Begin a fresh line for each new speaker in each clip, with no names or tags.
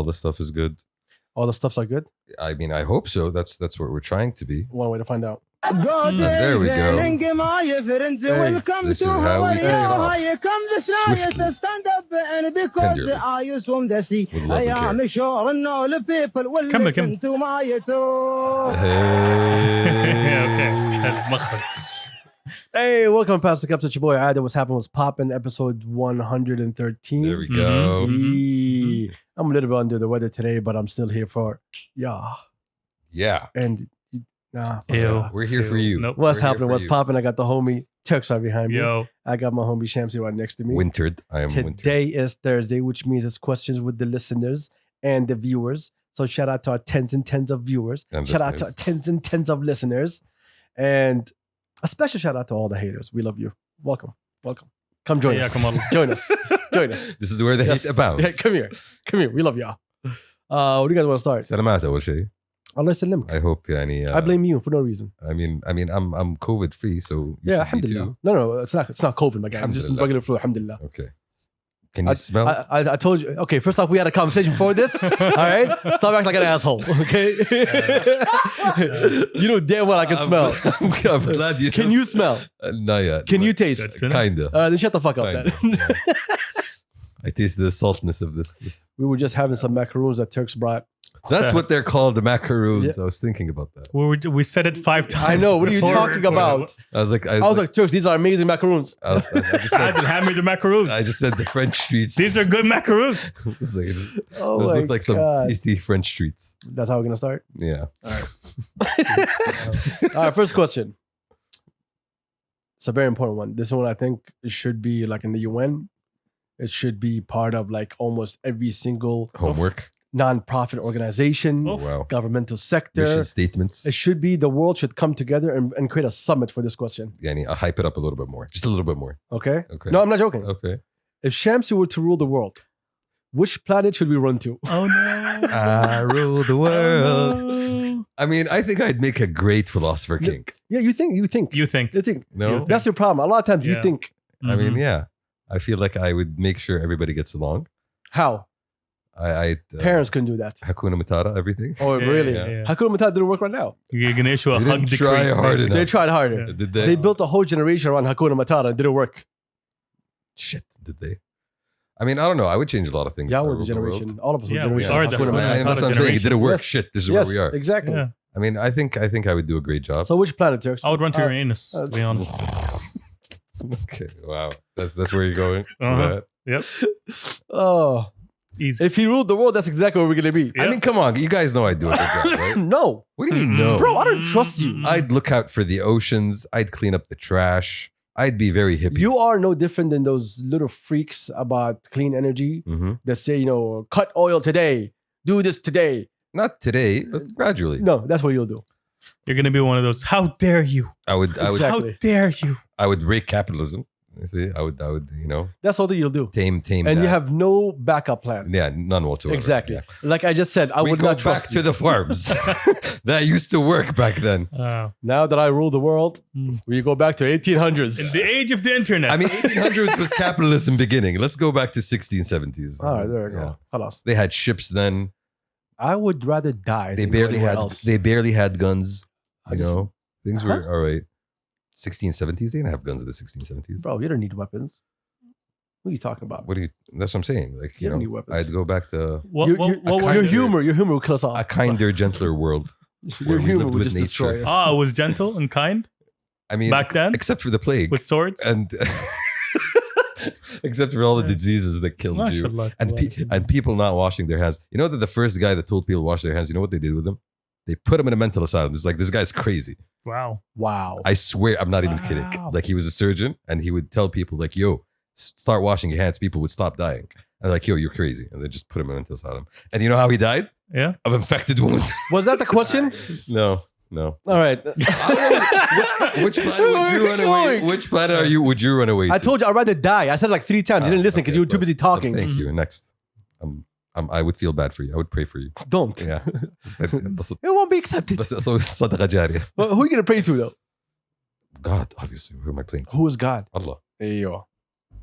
the stuff is good.
All the stuffs are good.
I mean, I hope so. That's what we're trying to be.
One way to find out.
And there we go. This is how we kick off. Swiftly. Tenderly. With love and care.
كمل.
Hey.
مخرج.
Hey, welcome past the Kabsa. It's your boy Adam. What's happening was popping episode 113.
There we go.
Yee. I'm a little bit under the weather today, but I'm still here for
Yeah.
And nah.
Ew.
We're here for you.
Nope.
What's
We're here
happening?
for
What's
you.
popping? I got the homie Turks right behind me.
Yo.
I got my homie Shamsi right next to me.
Wintered. I am wintered.
Today is Thursday, which means it's questions with the listeners and the viewers. So shout out to our tens and tens of viewers.
And
Shout out to our
listeners.
tens and tens of listeners. And a special shout out to all the haters. We love you. Welcome. Come join us.
حياكم الله.
Join us.
This is where the
Yes.
hate abounds.
Yeah, come here. We love y'all. What do you guys want to start?
سلامات أول شيء.
Allah يسلمك.
I hope يعني,
I blame you for no reason.
I mean I'm COVID free, so you
Yeah,
should be
alhamdulillah.
too.
No, it's not COVID, my guy. It's just
Alhamdulillah.
regular flu, alhamdulillah.
Okay. Can you smell?
I told you. Okay, first off, we had a conversation before this. All right? Stop acting like an asshole, okay? You know damn well I can smell.
I'm glad you.
Can you smell?
Not yet.
Can you
but
taste?
Good to know.
Kinda.
Then shut the fuck up then.
I taste the saltness of this.
We were just having some macaroons that Turks brought.
That's what they're called, the macaroons.
Yeah.
I was thinking about that.
We said it 5 times.
I know. What are you
before
talking
recording.
about?
I was like,
I was like, Turks, these are amazing macaroons.
I just said,
Adil, hand me the macaroons.
I just said the French treats.
These are good macaroons.
It's like,
Oh
those
my
look like some
God.
tasty French treats.
That's how we're going to start?
Yeah.
All right, first question. It's a very important one. This one, I think, it should be like in the UN. It should be part of like almost every single
Homework.
non-profit organization,
Oh.
Wow.
governmental sector.
Mission statements.
It should be the world should come together and create a summit for this question.
Yani, I'll hype it up a little bit more. Just a little bit more.
Okay?
Okay.
No, I'm not joking.
Okay.
If Shamsi were to rule the world, which planet should we run to?
Oh no.
I rule the world.
Oh.
I mean, I think I'd make a great philosopher king.
Yeah, you think.
You think.
No?
That's your problem. A lot of times you
Yeah.
think,
I mean,
Mhm.
yeah. I feel like I would make sure everybody gets along.
how?
I
Parents couldn't do that.
Hakuna Matata, everything.
Oh,
Yeah,
really?
yeah.
Hakuna Matata didn't work right now.
You're gonna issue a
They
hug
didn't
decree.
try hard
basically.
enough.
They tried harder.
Yeah.
Did they?
They built a whole generation around Hakuna Matata. It didn't work.
Shit, did they? I mean, I don't know. I would change a lot of things.
Yeah,
if I
we're the
ruled world.
generation. All of us were
Yeah,
the
we
generation.
are
of
the
Hakuna
generation.
Matata.
That's what I'm saying. It didn't work.
Yes.
Shit, this is
Yes,
where we are.
exactly.
Yeah.
I mean, I think I would do a great job.
So which planet, Turks?
I would run to
Uh,
Uranus, to be honest.
Okay, wow. That's where you're going. with
Uh-huh.
that.
Yep.
Oh,
Easy.
if he ruled the world, that's exactly where we're gonna be.
Yeah.
I mean, come on. You guys know I'd do a good job, right?
No,
What do you mean, no?
bro, I don't trust you.
I'd look out for the oceans. I'd clean up the trash. I'd be very hippie.
You are no different than those little freaks about clean energy
Mhm.
that say, cut oil today, do this today.
Not today, but gradually.
No, that's what you'll do.
You're gonna be one of those. How dare you?
I would,
Exactly.
How dare you?
I would break capitalism. You see, I would,
That's all that you'll do.
tame
And
that.
you have no backup plan.
yeah, none whatsoever.
Exactly.
Yeah.
Like I just said, I
We
would
go
not trust
back
you.
to the farms that used to work back then.
Now that I rule the world,
Mm.
we go back to 1800s.
In the age of the internet.
I mean, 1800s was capitalism beginning. Let's go back to 1670s.
All right, there we go.
Yeah.
Khalas.
They had ships then.
I would rather die.
They
than go
barely
anywhere
had.
else.
They barely had guns.
I
You
just-
know, things were
Huh?
all right. 1670s. They didn't have guns in the 1670s.
Bro, you don't need weapons. What are you talking about?
What do you? That's what I'm saying. Like
You don't need weapons.
I'd go back to
Your humor will kill us all.
a kinder, gentler world.
Your
where we
humor
lived
will
with
just destroy
nature.
us.
it was gentle and kind
I mean,
back then
except for the plague
with swords.
and except for all the diseases that killed you.
Mashallah.
And people not washing their hands. You know that the first guy that told people to wash their hands, you know what they did with them? They put him in a mental asylum. It's like, this guy's crazy.
Wow.
Wow.
I swear, I'm not even kidding.
Wow.
Like, he was a surgeon and he would tell people, like, yo, start washing your hands. People would stop dying. And like, yo, you're crazy. And they just put him in a mental asylum. And you know how he died?
Yeah.
Of infected wounds.
Was that the question?
No.
All right.
Which planet would you run away? Which planet would you run away to?
I told you I'd rather die. I said it like 3 times. You didn't listen because
okay,
you were too
but-
busy talking.
Thank you. Next. I would feel bad for you. I would pray for you.
Don't.
Yeah. بس
It won't be accepted.
بس اسوي صدقة جارية.
Well, who are you going to pray to though?
God, obviously. Who am I playing?
Who is God?
Allah.
There you go.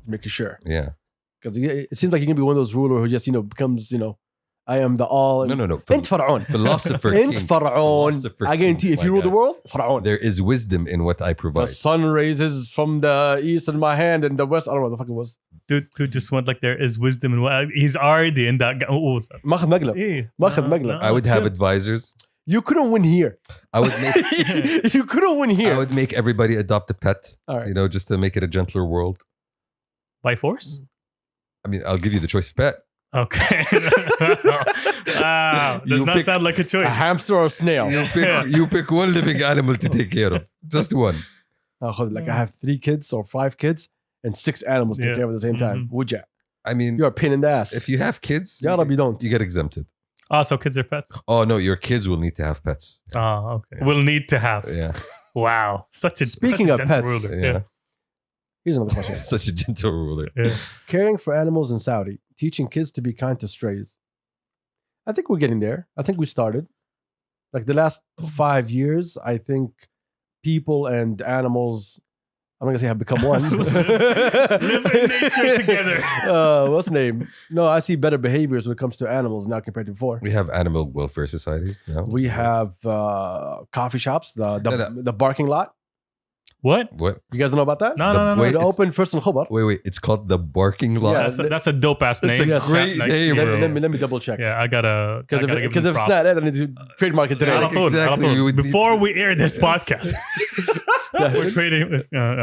Making sure.
Yeah.
Because it seems like you're going to be one of those rulers who just, becomes, I am the all.
No.
أنت فرعون.
Philosopher
أنت
king.
فرعون.
Philosopher
I guarantee
king,
if you
my
rule the
guy.
world, فرعون.
There is wisdom in what I
The
provide.
sun raises from the east in my hand and the west. I don't know what the fuck it was.
Dude just went like there is wisdom in what he's already in that. Oh,
ماخذ مقلب.
إيه.
ماخذ مقلب.
I would have advisors.
You couldn't win here.
I would make
You couldn't win
I
here.
would make everybody adopt a pet.
All right.
You know, just to make it a gentler world.
By force?
I mean, I'll give you the choice of pet.
Okay. Wow. Does
You
not
pick
sound like a choice.
A hamster or a snail.
You pick one living animal to take care of. Just one.
Like I have 3 kids or 5 kids and 6 animals to take
Yeah.
care of at the same time. Would you?
I mean,
You're a pain in the ass.
if you have kids,
Ya Rabbi, don't.
you get exempted.
Oh, so kids are pets.
Oh no, your kids will need to have pets.
Oh, okay.
Yeah.
We'll need to have.
Yeah,
Wow.
Speaking
such a
of
gentle
pets.
ruler.
yeah.
Here's another question.
Such a gentle ruler.
Yeah.
Caring for animals in Saudi, teaching kids to be kind to strays. I think we're getting there. I think we started. Like the last 5 years, I think people and animals, I'm not gonna say have become one.
Live in nature together.
What's the name? No, I see better behaviors when it comes to animals now compared to before.
We have animal welfare societies now.
We have coffee shops,
No.
the barking lot.
What?
What?
You guys know about that?
No.
Wait,
It
it's-
opened first in Khobar.
Wait. It's called the barking lot.
Yeah.
That's a dope ass
It's
name.
a
Yes.
great
Like,
name,
Let,
bro.
let me double check.
Yeah, I gotta
Because
give
if
them
it's
props.
not that, I need to trademark it today.
Yeah,
Like, exactly, you would need
Before
to-
we air this podcast, we're trading.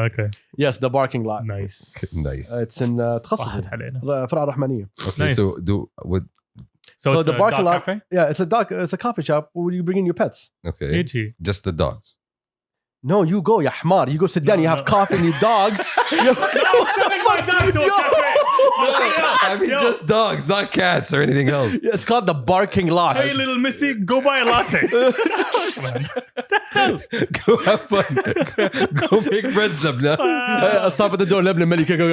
Okay,
Yes, the barking lot.
nice,
Nice.
It's in تخصصي
واحد علينا.
فرع رحمانية.
Okay,
Nice.
so do what?
So it's
the
a
barking
dog
lot.
cafe.
Yeah, it's a coffee shop where you bring in your pets.
Okay,
GG.
just the dogs.
No, you go, ya حمار. You go sit down,
No,
you have
no.
coffee and your dogs. Yo, what the fuck?
dog to a
Yo.
cafe.
I mean,
Yo.
just dogs, not cats or anything else.
Yeah, it's called the barking lot.
Hey, little missy, go buy a latte.
Go have fun. Go make friends, Labna.
I'll stop at the door. Lebna Melika, go.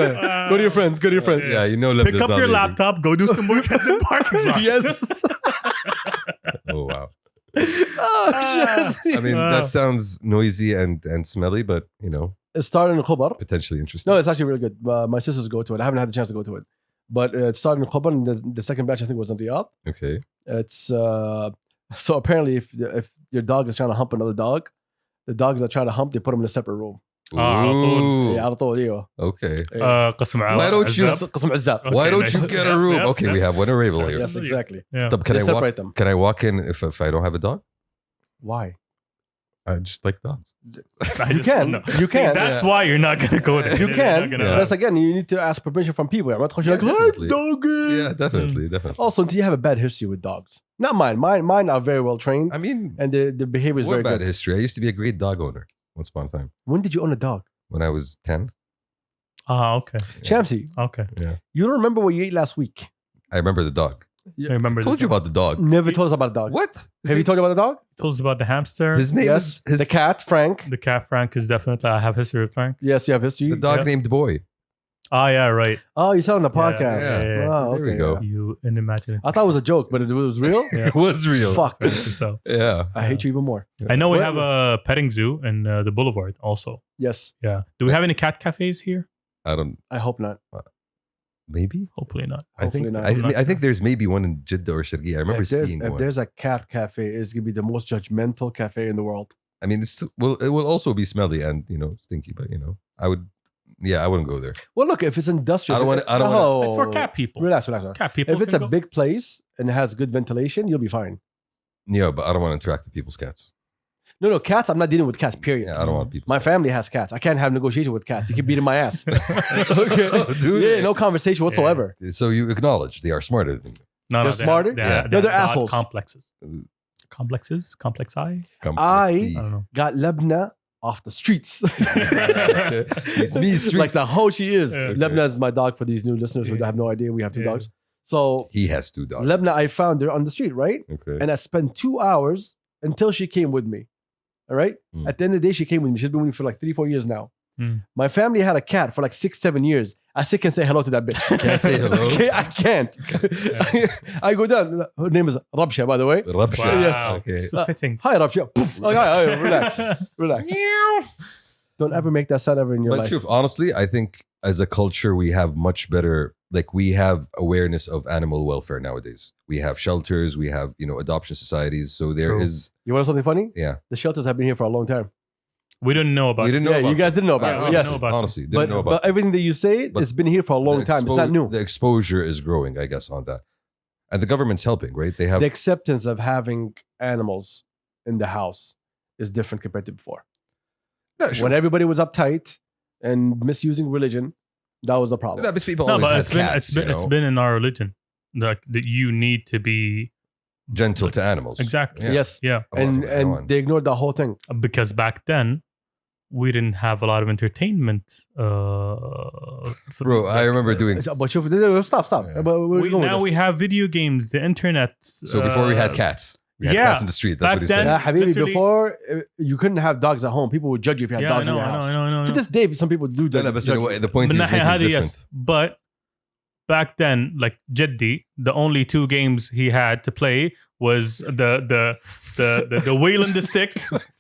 Go to your friends. Go to your friends.
Yeah, you know Labna's
Pick up
not
your
leaving.
laptop, go do some work at the parking lot.
Yes.
Oh wow.
Oh, shit.
I mean,
Wow.
that sounds noisy and smelly, but you know,
It started in Khobar.
potentially interesting.
No, it's actually really good. My sisters go to it. I haven't had the chance to go to it. But it started in Khobar, and the second batch, I think, was in Riyadh.
Okay.
It's so apparently, if your dog is trying to hump another dog, the dogs that try to hump, they put them in a separate room.
على طول.
Ooh,
Yeah, على طول, ايوه.
okay.
قسم
Why don't you-
عزاب.
قسم عزاب.
Okay,
Why don't
nice.
you get a
Yeah,
room?
yeah,
Okay,
yeah.
we have one arrival here.
Yes, exactly.
Yeah.
Can
They
I walk?
separate them.
Can I walk in if I don't have a dog?
Why?
I just like dogs.
I
You
just
can.
don't know.
You
See,
can.
that's why you're not gonna go there.
You
You're
can.
not gonna-
Yeah.
That's again, you need to ask permission from people. I'm not
Yeah,
like, hey,
definitely.
doggy.
Yeah, definitely.
Also, do you have a bad history with dogs? Not mine. Mine are very well trained,
I mean,
and the behavior is
what
very
bad
good.
history? I used to be a great dog owner once upon a time
When did you own a dog?
when I was 10.
Ah, okay.
Shamsi,
Okay.
you don't remember what you ate last week?
I remember the dog.
I remember
I told you about the dog.
Never told us about the dog.
What?
Have you told you about the dog?
Told us about the hamster.
His name
Yes.
is his
The cat, Frank.
The cat Frank is definitely. I have history with Frank.
Yes, you have history.
the dog
Yeah.
named Boy.
Ah, yeah, right.
Oh, you said on the
Yeah,
podcast.
yeah.
Oh,
There we
okay.
go.
yeah.
You inimagine.
I thought it was a joke, but it was real.
Yeah.
It was real.
Fuck.
So
Yeah.
I hate you even more.
I know we
Where-
have a petting zoo in the Boulevard also.
Yes,
Yeah. Do we have any cat cafes here?
I don't.
I hope not.
Maybe.
Hopefully not.
I think.
Hopefully not.
I'm not
I think
sure.
there's maybe one in Jeddah or Sharqiyya. I remember
if there's,
seeing
if
one.
there's a cat cafe, it's gonna be the most judgmental cafe in the world.
I mean, it will also be smelly and stinky, but I would. Yeah, I wouldn't go there.
Well, look, if it's industrial,
I don't wanna- I don't wanna-
Oh,
It's for cat people.
Relax.
Cat people.
If it's
can
a
go.
big place and it has good ventilation, you'll be fine.
Yeah, but I don't want to interact with people's cats.
No, cats. I'm not dealing with cats. Period.
Yeah, I don't want people.
My family has cats. I can't have negotiation with cats. They keep beating my ass. Okay.
Oh, dude.
Yeah, no conversation whatsoever.
So you acknowledge they are smarter than you.
No,
They're
they
smarter?
Have,
Yeah.
they
No, they're
have
assholes.
Complexes. Complexi.
Complexity.
I don't know.
Got Lebna off the streets.
Okay. It's me, streets.
Like the hoe she is.
Okay.
Lebna is my dog for these new listeners who
Yeah.
have no idea. We have 2
Yeah.
dogs. So
He has 2 dogs.
Lebna, I found her on the street, right?
Okay.
And I spent 2 hours until she came with me. All right.
Mm.
At the end of the day, she came with me. She's been with me for like 3-4 years now.
Mm.
My family had a cat for like 6-7 years. I still can say hello to that bitch.
Can't say hello?
Okay, I can't. I go down. Her name is Rabsha, by the way.
Rabsha.
Wow.
Yes.
Okay.
So fitting.
Hi, Rabsha. Poof. Okay, hi, relax. Relax. Don't ever make that sound ever in your
But
life.
Shuf, honestly, I think as a culture we have much better like we have awareness of animal welfare nowadays. We have shelters, we have, adoption societies. So there
True.
is,
You want something funny?
yeah.
The shelters have been here for a long time.
We didn't know about
We
it.
didn't know
Yeah,
about
you guys
them.
didn't know about
Yeah,
it.
we
Yes.
didn't know about
honestly, didn't know about
But everything that you say,
But
it's been here for a long
the
time. It's not new.
The exposure is growing, I guess, on that. And the government's helping, right? They have
The acceptance of having animals in the house is different compared to before.
Yeah, sure.
When everybody was uptight and misusing religion, that was the problem.
No, but people
No,
always
but
had
it's been
cats,
it's been in our religion, like that you need to be
gentle to animals.
exactly.
Yeah.
Yes.
Yeah,
And
Apart from
they ignored the whole thing.
because back then we didn't have a lot of entertainment.
Bro, I remember doing.
But stop.
Yeah.
But where
We,
going with
now
this?
we have video games, the internet.
So before we had cats, we had
yeah.
cats in the street. That's
Back
what he
then-
said.
Yeah, Habibi,
Literally-
before you couldn't have dogs at home. People would judge you if you had
Yeah, I
dogs in
know,
your
I know,
house.
I know.
To this day, some people do judge,
No, but
judge
you know
you.
what, the point
من
is
ناحية
making is
هذه,
different.
yes. But back then, like Jeddi, the only two games he had to play was the wheel in the stick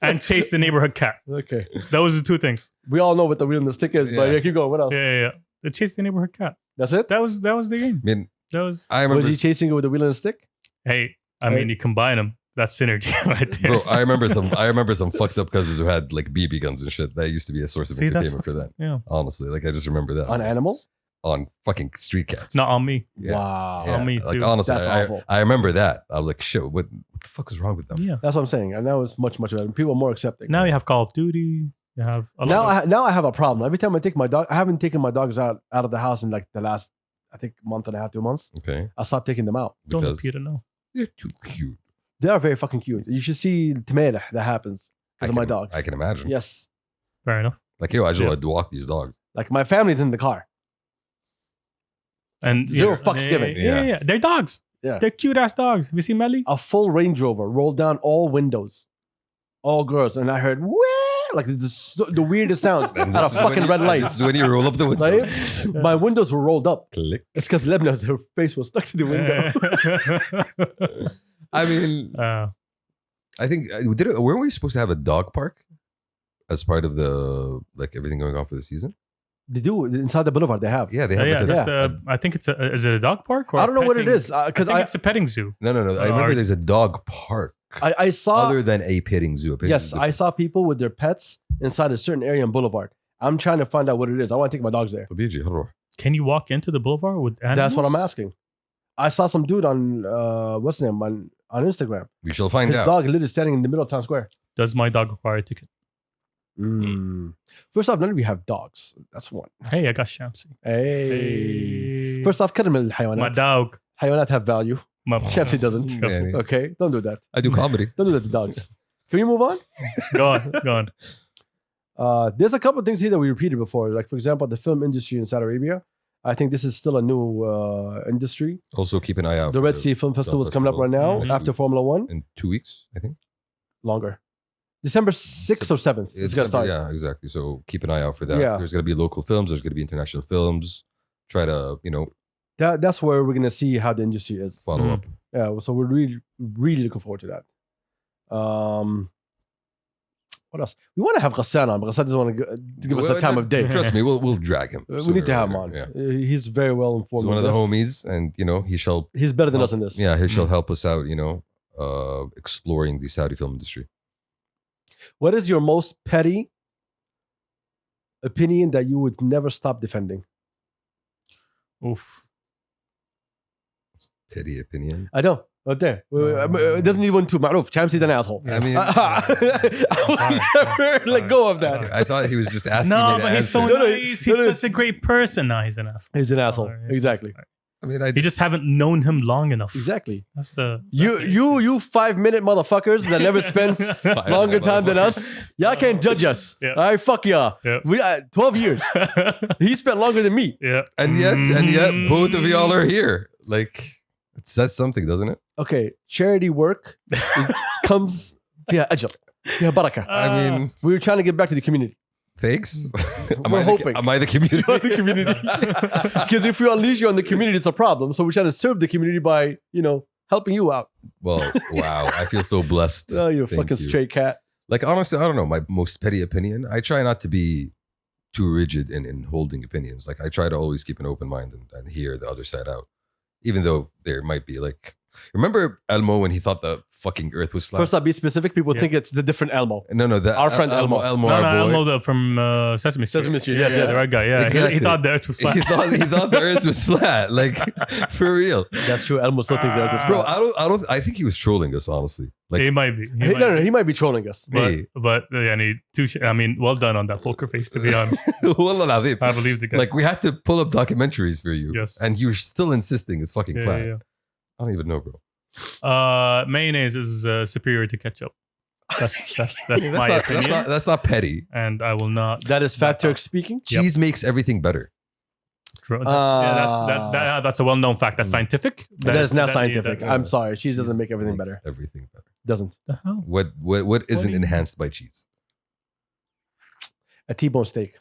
and chase the neighborhood cat.
Okay.
Those are the two things.
We all know what the wheel and the stick is, but
Yeah.
yeah, keep going. What else?
Yeah. The chase the neighborhood cat.
That's it?
That was the game.
I mean,
That was
I remember.
Was he chasing it with a wheel and a stick?
hey. I mean, you combine them. That's synergy right there.
Bro, I remember some fucked up cousins who had like BB guns and shit. That used to be a source of
See, that's
entertainment for them.
Yeah.
Honestly, like I just remember that
On animals?
on fucking street cats.
Not on me.
Yeah.
Wow.
Yeah.
On me
Like
too.
honestly,
That's
I,
awful.
I remember that. I was like, shit, what the fuck is wrong with them?
Yeah.
That's what I'm saying. And now it's much, much better. People are more accepting.
Now you have Call of Duty. You have a lot
Now I have a problem. Every time I take my dog, I haven't taken my dogs out of the house in like the last, I think, month and a half, 2 months.
Okay,
I stopped taking them out.
Don't
because
appear to know.
they're too cute.
They are very fucking cute. You should see Tameleh that happens because of my dogs.
I can imagine.
Yes.
Fair enough.
Like, yo, I just
Yeah.
want to walk these dogs.
Like my family's in the car.
And
Zero fucks given.
Yeah. They're dogs.
Yeah.
They're cute ass dogs. Have you seen Melly?
A full Range Rover rolled down all windows, all girls, and I heard "Wah!" like the weirdest sounds
And
at a
this is when
fucking
you-
red light.
This is when you roll up the
Like,
windows.
my windows were rolled up.
Click.
It's because Lebna's her face was stuck to the window.
I mean, I think weren't we supposed to have a dog park as part of the like everything going on for the season?
They do inside the boulevard. They have.
Yeah, they have.
yeah,
like a-
that's I think it's is it a dog park or
I don't know what it
petting-
is because
I think
I
it's a petting zoo.
No. I remember
Or-
there's a dog park
I saw
other than a petting zoo. A petting
yes
zoo's
I saw people with their pets inside a certain area on Boulevard. I'm trying to find out what it is. I want to take my dogs there.
different.
Can you walk into the boulevard with animals?
That's what I'm asking. I saw some dude on what's his name on Instagram.
We shall find
His
out.
dog literally standing in the middle of Town Square.
Does my dog require a ticket?
First off, none of you have dogs. That's one.
Hey, I got Shamsi.
Hey. First off, كرم
my
الحيوانات.
dog.
حيوانات have value.
My,
Shamsi doesn't.
Yeah,
Okay, don't do that.
I do comedy.
Don't do that to dogs. Can we move on?
go on.
There's a couple of things here that we repeated before. Like, for example, the film industry in Saudi Arabia. I think this is still a new industry.
Also, keep an eye out.
The
for
Red Sea Film Festival is coming up right
Festival
now
next
after
week.
Formula One.
In 2 weeks, I think.
Longer. December 6th or 7th. It's going to start.
Yeah, exactly. So keep an eye out for that.
Yeah.
There's going to be local films. There's going to be international films. Try to,
That's where we're going to see how the industry is.
follow
Mhm.
up.
Yeah, so we're really looking forward to that. What else? We want to have Ghassan on, but Ghassan doesn't want to give us the time of day.
Trust me, we'll drag him.
We need to have him on.
Yeah.
He's very well informed.
He's one of the
this.
homies, and he shall.
He's better than us in this.
Yeah, he shall help us out. Exploring the Saudi film industry.
What is your most petty opinion that you would never stop defending?
Oof.
Petty opinion.
I know. Right there. It doesn't need one too. Maruf. Chamsi's an asshole.
I mean,
I would never let go of that.
I thought he was just asking
No,
me to
but he's so
answer.
No, no,
nice.
no,
He's
no.
such a great person. No, he's an asshole.
He's an asshole.
Sorry.
Exactly.
I mean,
You just haven't known him long enough.
Exactly.
That's the
You 5-minute motherfuckers that never spent longer time than us. Y'all can't judge us.
Yeah.
All right, fuck y'all.
Yeah.
We 12 years. He spent longer than me.
yeah.
and yet, both of y'all are here. Like, it says something, doesn't it?
Okay, charity work comes via ajr, via barakah.
I mean,
We're trying to give back to the community.
thanks.
We're hoping.
Am I the community?
The community. Because if we unleash you on the community, it's a problem. So we're trying to serve the community by, helping you out.
Well, wow. I feel so blessed.
Oh, you're a
Thank
fucking
you.
stray cat.
Like, honestly, I don't know. My most petty opinion. I try not to be too rigid in holding opinions. Like I try to always keep an open mind and hear the other side out, even though there might be like. Remember Elmo when he thought the fucking Earth was flat?
First, I'll be specific. People think it's the different Elmo.
No,
Our friend Elmo.
Elmo,
No,
our boy.
Elmo from Sesame Street.
Sesame Street,
Yeah,
yes, yes.
the right guy. Yeah,
Exactly.
he thought the Earth was flat.
He thought the Earth was flat. Like for real,
That's true. Elmo still thinks that it's
bro. I think he was trolling us honestly. Like
he might be.
He might be trolling us.
But I mean, well done on that poker face. To be honest,
Wallah al-azim.
I believe the guy.
Like we had to pull up documentaries for you,
Yes.
and you were still insisting it's fucking
Yeah,
flat.
yeah,
I don't even know, bro.
yeah. Mayonnaise is superior to ketchup. That's my opinion,
That's not petty.
and I will not.
That is Fat Turk speaking.
Yep.
Cheese makes everything better.
That's a well-known fact. That's scientific.
That is not
that-
scientific.
that-
I'm sorry. Cheese doesn't
Cheese
make everything
makes
better.
Everything better.
Doesn't.
the hell?
What isn't
do you-
enhanced by cheese?
A T-bone steak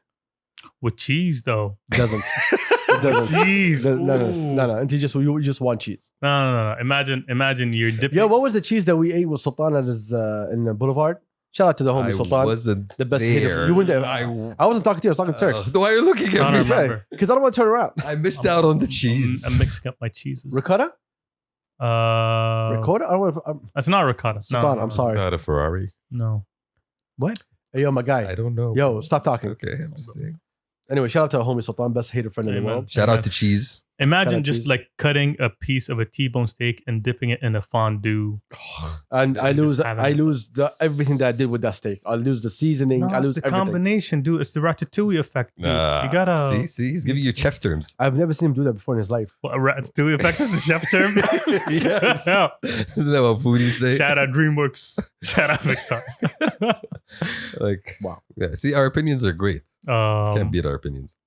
With cheese, though.
doesn't. It doesn't.
Cheese.
No. And you just want cheese.
No. Imagine you're dipping.
Yo, what was the cheese that we ate with Sultan at his in the Boulevard? Shout out to the homie
I
Sultan.
wasn't
The best
there.
hater. You weren't there. I wasn't talking to you. I was talking to Turks.
Why are you looking
I
at
don't
me?
remember.
Because I don't want to turn around.
I missed out on the cheese.
I'm mixing up my cheeses.
Ricotta? Ricotta? I don't want to,
That's not ricotta.
Sultan,
no,
I'm sorry.
Not a Ferrari.
No.
What? Hey, yo, my guy.
I don't know.
Yo, stop talking.
Okay, I'm just saying.
Anyway, shout out to our homie Sultan, best hater friend in the
Amen.
world.
Shout out to cheese.
Imagine
Shout out
just
cheese.
like cutting a piece of a T-bone steak and dipping it in a fondue.
And I lose
Just having it.
everything that I did with that steak. I lose the seasoning. I lose
the
everything.
combination, dude. It's the ratatouille effect, dude. You gotta.
see, he's giving you chef terms.
I've never seen him do that before in his life.
What, a ratatouille effect is a chef term.
Yes.
Yeah.
Isn't that what foodies say?
Shout out DreamWorks. Shout out Pixar.
Like,
Wow.
yeah. See, our opinions are great. Can't beat our opinions.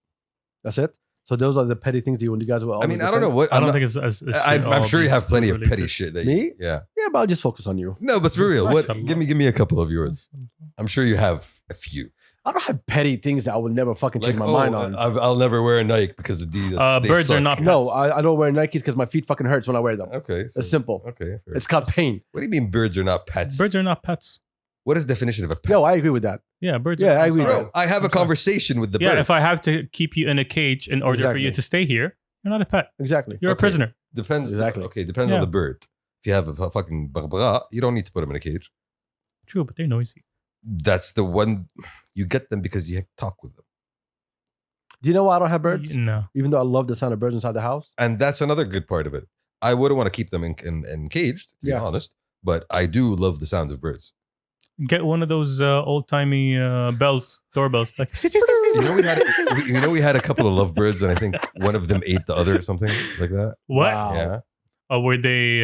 That's it. So those are the petty things you guys will.
I mean, I don't know what.
I
I'm
don't
not-
think it's as.
I'm sure you have plenty of petty shit. That
Me?
yeah.
Yeah, but I'll just focus on you.
No, but for real, what?
Mashallah.
Give me a couple of yours. I'm sure you have a few.
I don't have petty things that I will never fucking change
Like,
my mind on.
I'll never wear a Nike because Adidas. they
Birds are
suck.
not-
No,
pets.
I don't wear Nikes because my feet fucking hurts when I wear them.
Okay, so,
It's simple.
Okay, fair.
It's called pain.
What do you mean birds are not pets?
Birds are not pets.
What is the definition of a pet?
No, I agree with that.
Yeah, birds.
Yeah,
are,
I
I'm
agree.
sorry.
Bro, I have a
I'm sorry.
conversation with the
Yeah,
bird.
if I have to keep you in a cage in order for you
Exactly.
to stay here, you're not a pet.
Exactly.
You're a
Okay.
prisoner.
Depends.
Exactly.
Okay, depends
Yeah.
on the bird. If you have a fucking barbara, you don't need to put them in a cage.
True, but they're noisy.
That's the one you get them because you talk with them.
Do you know why I don't have birds?
No.
Even though I love the sound of birds inside the house.
And that's another good part of it. I wouldn't want to keep them in caged, to be
Yeah.
honest. But I do love the sound of birds.
Get one of those old timey doorbells. Like,
You know we had a couple of lovebirds, and I think one of them ate the other or something like that.
what?
Wow.
Yeah.
Were they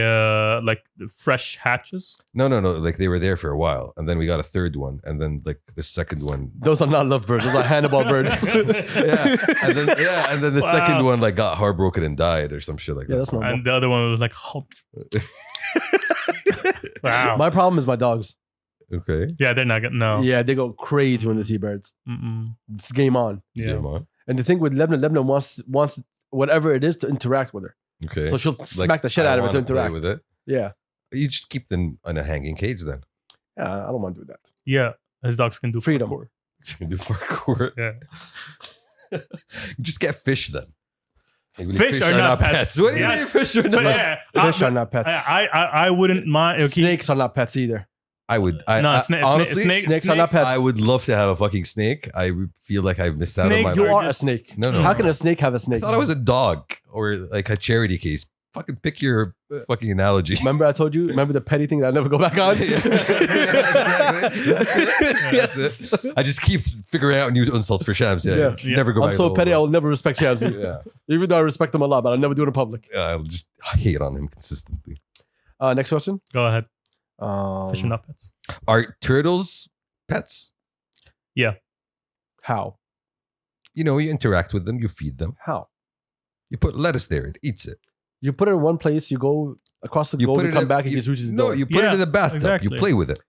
like fresh hatches?
No. Like they were there for a while, and then we got a third one, and then like the second one.
Those are not love birds. Those are Hannibal birds.
Yeah, and then the
Wow.
second one like got heartbroken and died or some shit like
Yeah,
that.
that's normal.
And the other one was like, oh. Wow.
My problem is my dogs.
Okay.
Yeah, they're not gonna. No.
Yeah, they go crazy when they see birds.
Mm-mm.
It's game on.
Yeah.
Game on.
And the thing with Lebanon wants whatever it is to interact with her.
Okay.
So she'll
Like,
smack the shit
I
out of her to
wanna play
interact.
with it.
Yeah.
You just keep them in a hanging cage then.
Yeah, I don't want to do that.
Yeah. His dogs can do
Freedom.
parkour.
You do parkour.
Yeah.
Just get fish then. Like,
Fish are not pets.
What do you
Yes.
mean fish are
But
not?
yeah,
Fish are not pets.
I wouldn't mind. Okay.
Snakes are not pets either.
I would.
Honestly,
snakes are not pets.
I would love to have a fucking snake. I would feel like I've missed out on my
Snakes
You
life.
are
are a
just-
snake.
No.
How can a snake have a
I
snake?
thought I was a dog or like a charity case. Fucking pick your fucking analogy.
Remember I told you? Remember the petty thing that I'll never go back on?
Yeah, exactly. That's it. I just keep figuring out new insults for Shams. Yeah.
Yeah.
Never go back.
I'm so
to
petty,
the
I
old
will never respect Shamsi.
one. Yeah.
Even though I respect him a lot, but I'll never do it in public.
I'll just hate on him consistently.
Next question.
Go ahead.
Um,
Fish are not pets.
Are turtles pets?
How?
You know, you interact with them, you feed them.
How?
You put lettuce there, it eats it.
You put it in one place, you go across the
You
globe,
put
you
it
come
in-
back, and
you-
it reaches the
No,
door.
you put it
Yeah,
in the bathtub.
exactly.
You play with it.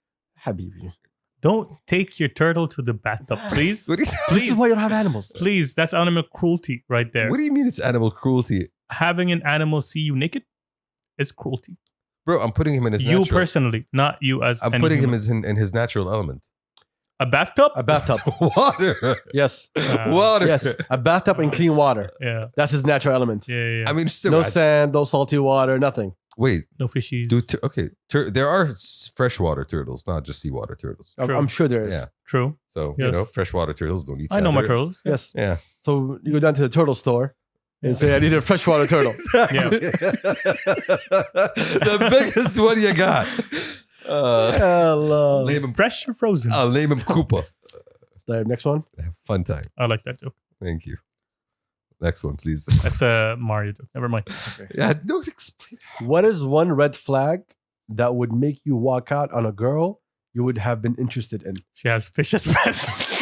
Habibi.
Don't take your turtle to the bathtub, please.
What do you,
This
Please.
is why you don't have animals.
Please, that's animal cruelty right there.
what do you mean it's animal cruelty?
Having an animal see you naked is cruelty.
Bro, I'm putting him in his
You
natural.
personally, not you as
I'm
any
putting him
human.
in his natural element.
A bathtub?
A bathtub.
Water.
Yes.
Water.
Yes. A bathtub and clean water.
Yeah.
That's his natural element.
Yeah.
I mean, still,
No sand, no salty water, nothing.
wait.
No fishies.
There are freshwater turtles, not just seawater turtles.
I'm,
True.
I'm sure there is.
Yeah.
True.
So
Yes.
freshwater turtles don't eat.
I know my
sand.
turtles. Yeah.
Yes.
Yeah.
So you go down to the turtle store and say, I need a freshwater turtle.
Yeah.
The biggest one you got.
Hello.
Name
Is
him-
fresh or frozen?
I'll name him Koopa.
The next one.
Have fun time.
I like that joke.
Thank you. Next one, please.
That's a Mario joke. Never mind.
Yeah, don't explain.
What is one red flag that would make you walk out on a girl you would have been interested in?
She has fish as pets.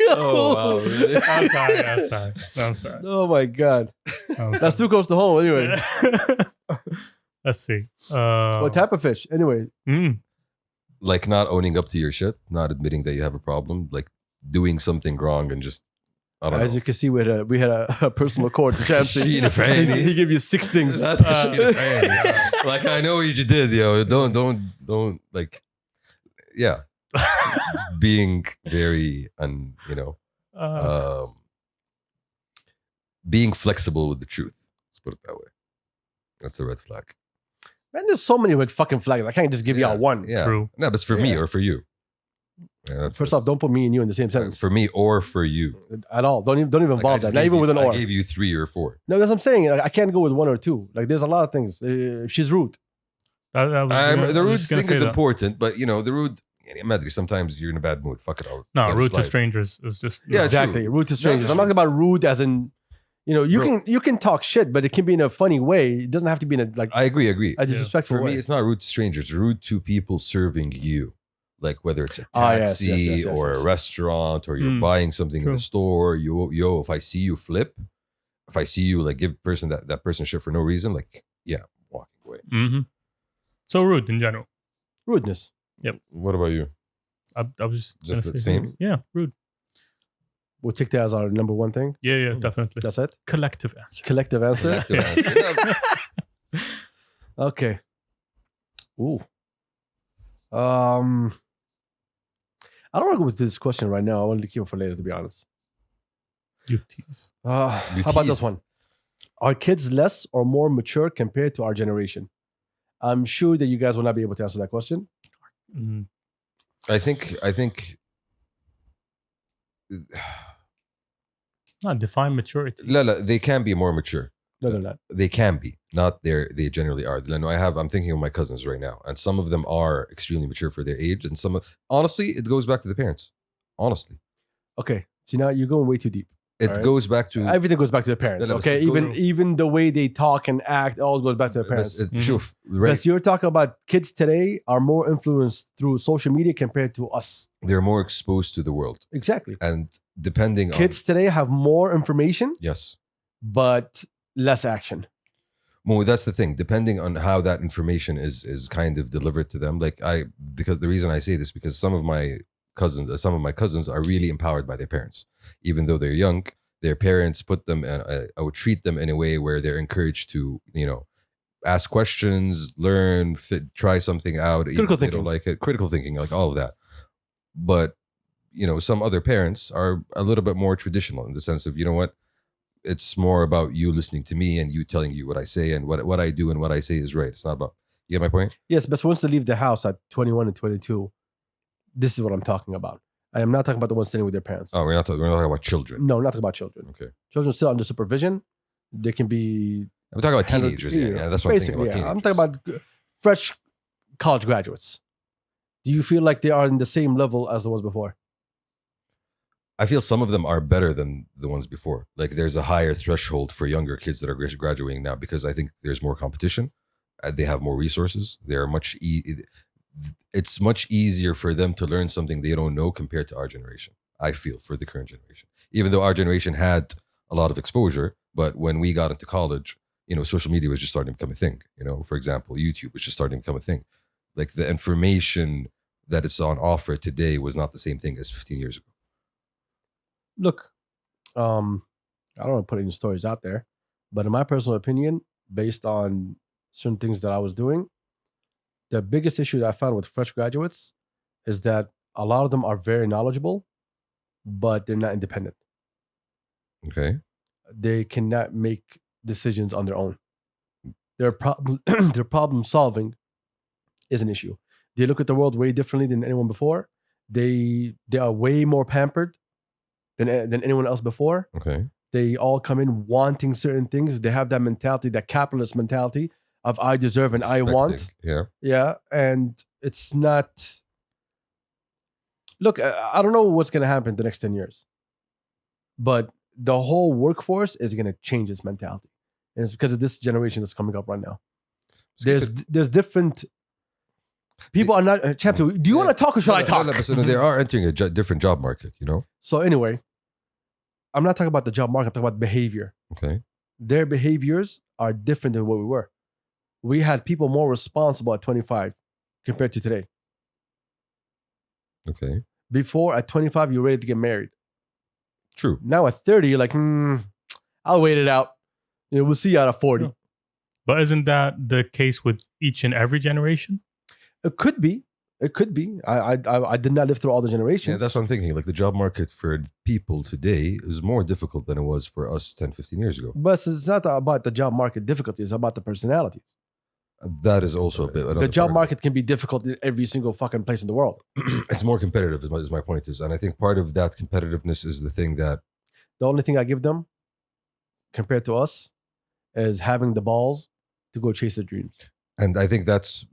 Oh, wow, really?
I'm sorry.
Oh my God.
I'm
That's
sorry.
too close to home anyway.
Let's see.
What type of fish? Anyway.
Like not owning up to your shit, not admitting that you have a problem, like doing something wrong and just, I don't
As
know.
you can see, we had a personal accord to Shamsi.
Sheena Fanny.
He gave you 6 things.
That's Sheena Fanny. Like, I know what you did, yo. Don't like, yeah. Just being very, being flexible with the truth. Let's put it that way. That's a red flag.
Man, there's so many red fucking flags. I can't just give you all one.
Yeah.
True.
No, but it's for me
Yeah.
or for you. Yeah,
First off, don't put me and you in the same sentence
for me or for you.
at all. Don't even
Like, I
involve
just
that. Not
gave
even
you-
with an or.
I gave you 3 or 4.
No, that's what I'm saying. Like, I can't go with 1 or 2. Like, there's a lot of things. If she's rude,
The rude thing is important, but the rude. Madri, sometimes you're in a bad mood. Fuck it out.
No,
Let it
rude to
slide.
strangers is just
Yeah,
exactly. Rude to strangers.
just
I'm not talking about rude as in,
Bro.
you can talk shit, but it can be in a funny way. It doesn't have to be in
I agree.
a disrespectful
For
way.
me, it's not rude to strangers. It's rude to people serving you. Like whether it's a
Ah, yes,
taxi
yes, yes,
or
yes.
a restaurant or you're
Mm,
buying something in
true.
the store. Yo, if I see you flip, if I see you like give person that person shit for no reason, like yeah, walking away.
Mm-hmm. So rude in general.
Rudeness.
What about you?
I was
Just
gonna
the
say
same?
Yeah, rude.
We'll take that as our number 1 thing.
Yeah, definitely.
That's it.
Collective answer.
Collective answer.
Collective answer. Yeah,
Okay. Ooh. I don't want to go with this question right now. I want to keep it for later, to be honest.
You tease.
You
How about this
tease.
one? Are kids less or more mature compared to our generation? I'm sure that you guys will not be able to answer that question.
Mm,
I think
not define maturity.
they can be more mature.
No, they're not.
They can be. Not they generally are. I'm thinking of my cousins right now, and some of them are extremely mature for their age, and honestly, it goes back to the parents. Honestly,
Okay. See, now you're going way too deep.
it
Alright.
goes back to
Everything goes back to the parents.
No, no,
Okay.
go
Even the way they talk and act, it all goes back to the parents.
Shuf, right?
Because you're talking about kids today are more influenced through social media compared to us.
They're more exposed to the world,
Exactly.
and depending
Kids today have more information,
on yes.
but less action.
Well, that's the thing. Depending on how that information is kind of delivered to them, because the reason I say this because some of my cousins are really empowered by their parents, even though they're young. Their parents put them and I would treat them in a way where they're encouraged to ask questions, learn, try something out. even
Critical
if they
thinking.
don't like it, critical thinking, like all of that. But some other parents are a little bit more traditional in the sense of what. It's more about you listening to me and you telling you what I say and what I do and what I say is right. It's not about, you get my point?
Yes, but once they leave the house at 21 and 22, this is what I'm talking about. I am not talking about the ones staying with their parents.
Oh, we're not talking about children.
No, not talking about children.
Okay.
Children still under supervision. They can be
I'm talking about
handled-
teenagers. Yeah, that's what I'm thinking
basically,
about
yeah. I'm
teenagers.
talking about fresh college graduates. Do you feel like they are in the same level as the ones before?
I feel some of them are better than the ones before. Like there's a higher threshold for younger kids that are graduating now because I think there's more competition. They have more resources. They're it's much easier for them to learn something they don't know compared to our generation. I feel for the current generation, even though our generation had a lot of exposure, but when we got into college, social media was just starting to become a thing. For example, YouTube was just starting to become a thing. Like the information that is on offer today was not the same thing as 15 years ago.
Look, I don't want to put any stories out there, but in my personal opinion, based on certain things that I was doing. The biggest issue that I found with fresh graduates is that a lot of them are very knowledgeable, but they're not independent.
Okay.
They cannot make decisions on their own. Their problem, their problem solving is an issue. They look at the world way differently than anyone before. They are way more pampered than anyone else before.
Okay.
They all come in wanting certain things. They have that mentality, that capitalist mentality of I deserve and I want.
Expecting. Yeah.
Yeah, and it's not. Look, I don't know what's going to happen in the next 10 years, but the whole workforce is going to change its mentality. And it's because of this generation that's coming up right now. There's different people are not. Chapter, do you want to talk or should I talk?
No, they are entering a different job market. You know.
So anyway, I'm not talking about the job market. I'm talking about behavior.
Okay.
Their behaviors are different than what we were. We had people more responsible at 25 compared to today.
Okay.
Before, at 25, you're ready to get married.
True.
Now at 30, you're like, I'll wait it out. We'll see you out at 40.
Sure. But isn't that the case with each and every generation?
It could be. It could be. I did not live through all the generations.
Yeah, that's what I'm thinking. Like the job market for people today is more difficult than it was for us 10, 15 years ago.
But it's not about the job market difficulty. It's about the personalities.
That is also a bit.
The job market can be difficult in every single fucking place in the world.
It's more competitive, is my point is. And I think part of that competitiveness is the thing that...
The only thing I give them, compared to us, is having the balls to go chase their dreams.
And I think that's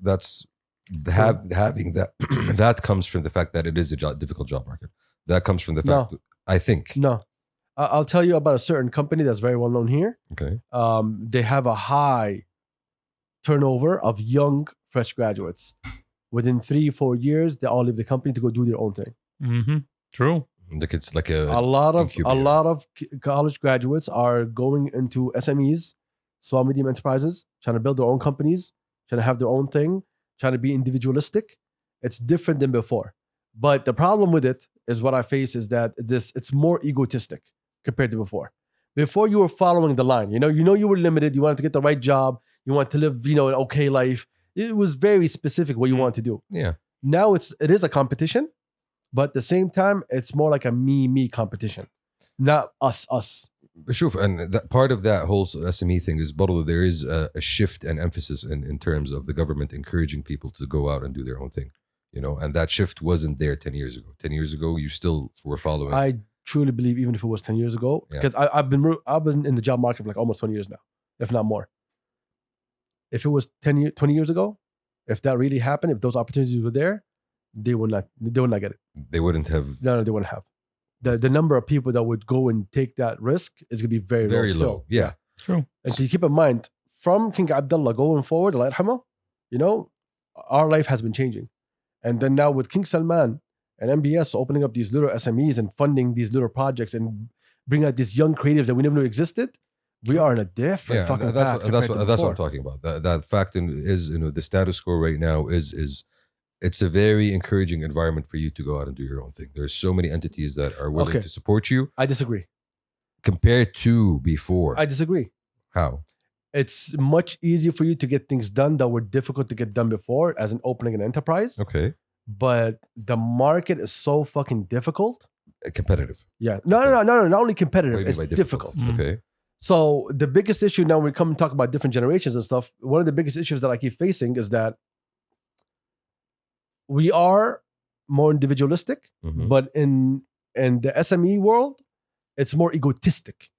having that, that comes from the fact that it is a difficult job market. That comes from the fact, that, I think.
No. I'll tell you about a certain company that's very well known here.
Okay.
They have a high turnover of young, fresh graduates. Within 3-4 years, they all leave the company to go do their own thing.
Mm-hmm. True.
Like it's like a
lot of college graduates are going into SMEs, small medium enterprises, trying to build their own companies, trying to have their own thing, trying to be individualistic. It's different than before. But the problem with it is what I face is that it's more egotistic compared to before. Before you were following the line, you know you were limited. You wanted to get the right job. You want to live, an okay life. It was very specific what you want to do.
Yeah.
Now it is a competition, but at the same time, it's more like a me competition, not us.
Sure, and that part of that whole SME thing is, but there is a shift and emphasis in terms of the government encouraging people to go out and do their own thing, and that shift wasn't there 10 years ago. 10 years ago, you still were following.
I truly believe even if it was 10 years ago, because I've been in the job market for like almost 20 years now, if not more. If it was 20 years ago, if that really happened, if those opportunities were there, they would not get it.
They wouldn't have.
No, they wouldn't have. The number of people that would go and take that risk is going to be very low.
Very low.
Still.
Yeah.
True.
And to keep in mind, from King Abdullah going forward, Allah yarhamah, our life has been changing. And then now with King Salman and MBS opening up these little SMEs and funding these little projects and bringing out these young creatives that we never knew existed, we are in a different fucking path.
That's what I'm talking about. That fact is, the status quo right now is it's a very encouraging environment for you to go out and do your own thing. There's so many entities that are willing to support you.
I disagree.
Compared to before.
I disagree.
How?
It's much easier for you to get things done that were difficult to get done before as an opening an enterprise.
Okay.
But the market is so fucking difficult.
Competitive.
Yeah. No. Not only competitive, it's
difficult.
Mm.
Okay.
So the biggest issue now when we come and talk about different generations and stuff, one of the biggest issues that I keep facing is that we are more individualistic, but in the SME world, it's more egotistic.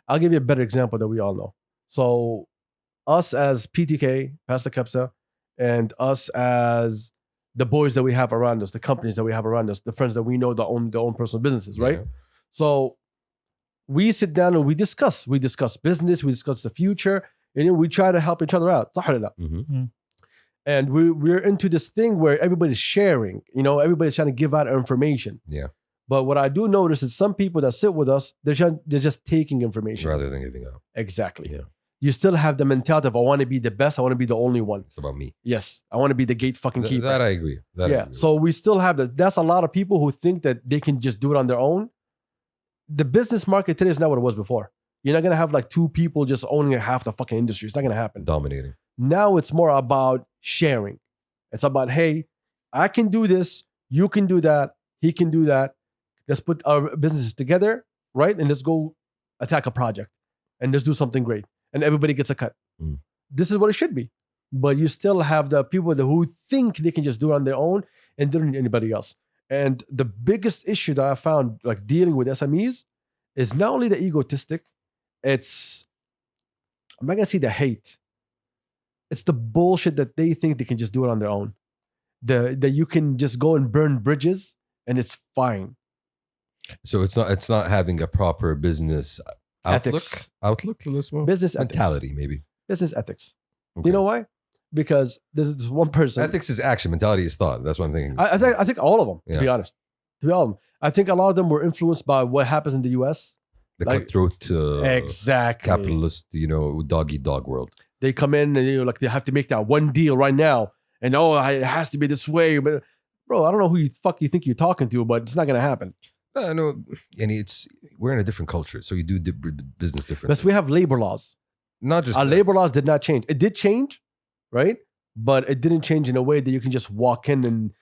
I'll give you a better example that we all know. So us as PTK, Pastor Kabsa, and us as the boys that we have around us, the companies that we have around us, the friends that we know that own their own personal businesses, right?
Yeah.
So we sit down and we discuss business, we discuss the future, and we try to help each other out. And we're into this thing where everybody's sharing, everybody's trying to give out information.
Yeah.
But what I do notice is some people that sit with us, they're just taking information.
Rather than giving out.
Exactly.
Yeah.
You still have the mentality of, I want to be the best, I want to be the only one.
It's about me.
Yes. I want to be the gate fucking keeper.
That I agree.
So we still have that. That's a lot of people who think that they can just do it on their own. The business market today is not what it was before. You're not going to have like two people just owning half the fucking industry. It's not going to happen.
Dominating.
Now it's more about sharing. It's about, hey, I can do this, you can do that, he can do that. Let's put our businesses together, right? And let's go attack a project and let's do something great. And everybody gets a cut.
Mm.
This is what it should be. But you still have the people who think they can just do it on their own and they don't need anybody else. And the biggest issue that I found, like dealing with SMEs, is not only the egotistic, it's, I'm not gonna say the hate. It's the bullshit that they think they can just do it on their own. That you can just go and burn bridges and it's fine.
So it's not having a proper business
Ethics.
outlook. Let's move.
Business ethics.
Mentality, maybe.
Business ethics.
Okay.
You know why? Because there's this one person.
Ethics is action. Mentality is thought. That's what I'm thinking.
I think all of them, to
Yeah.
be honest. To be honest, I think a lot of them were influenced by what happens in the US.
The
like-
cutthroat
Exactly.
capitalist, dog eat dog world.
They come in and like they have to make that one deal right now, and it has to be this way. But bro, I don't know who you think you're talking to, but it's not gonna happen.
No, and we're in a different culture, so you do business differently.
Because we have labor laws.
Not just
Our
that.
labor laws did not change. It did change, right? But it didn't change in a way that you can just walk in and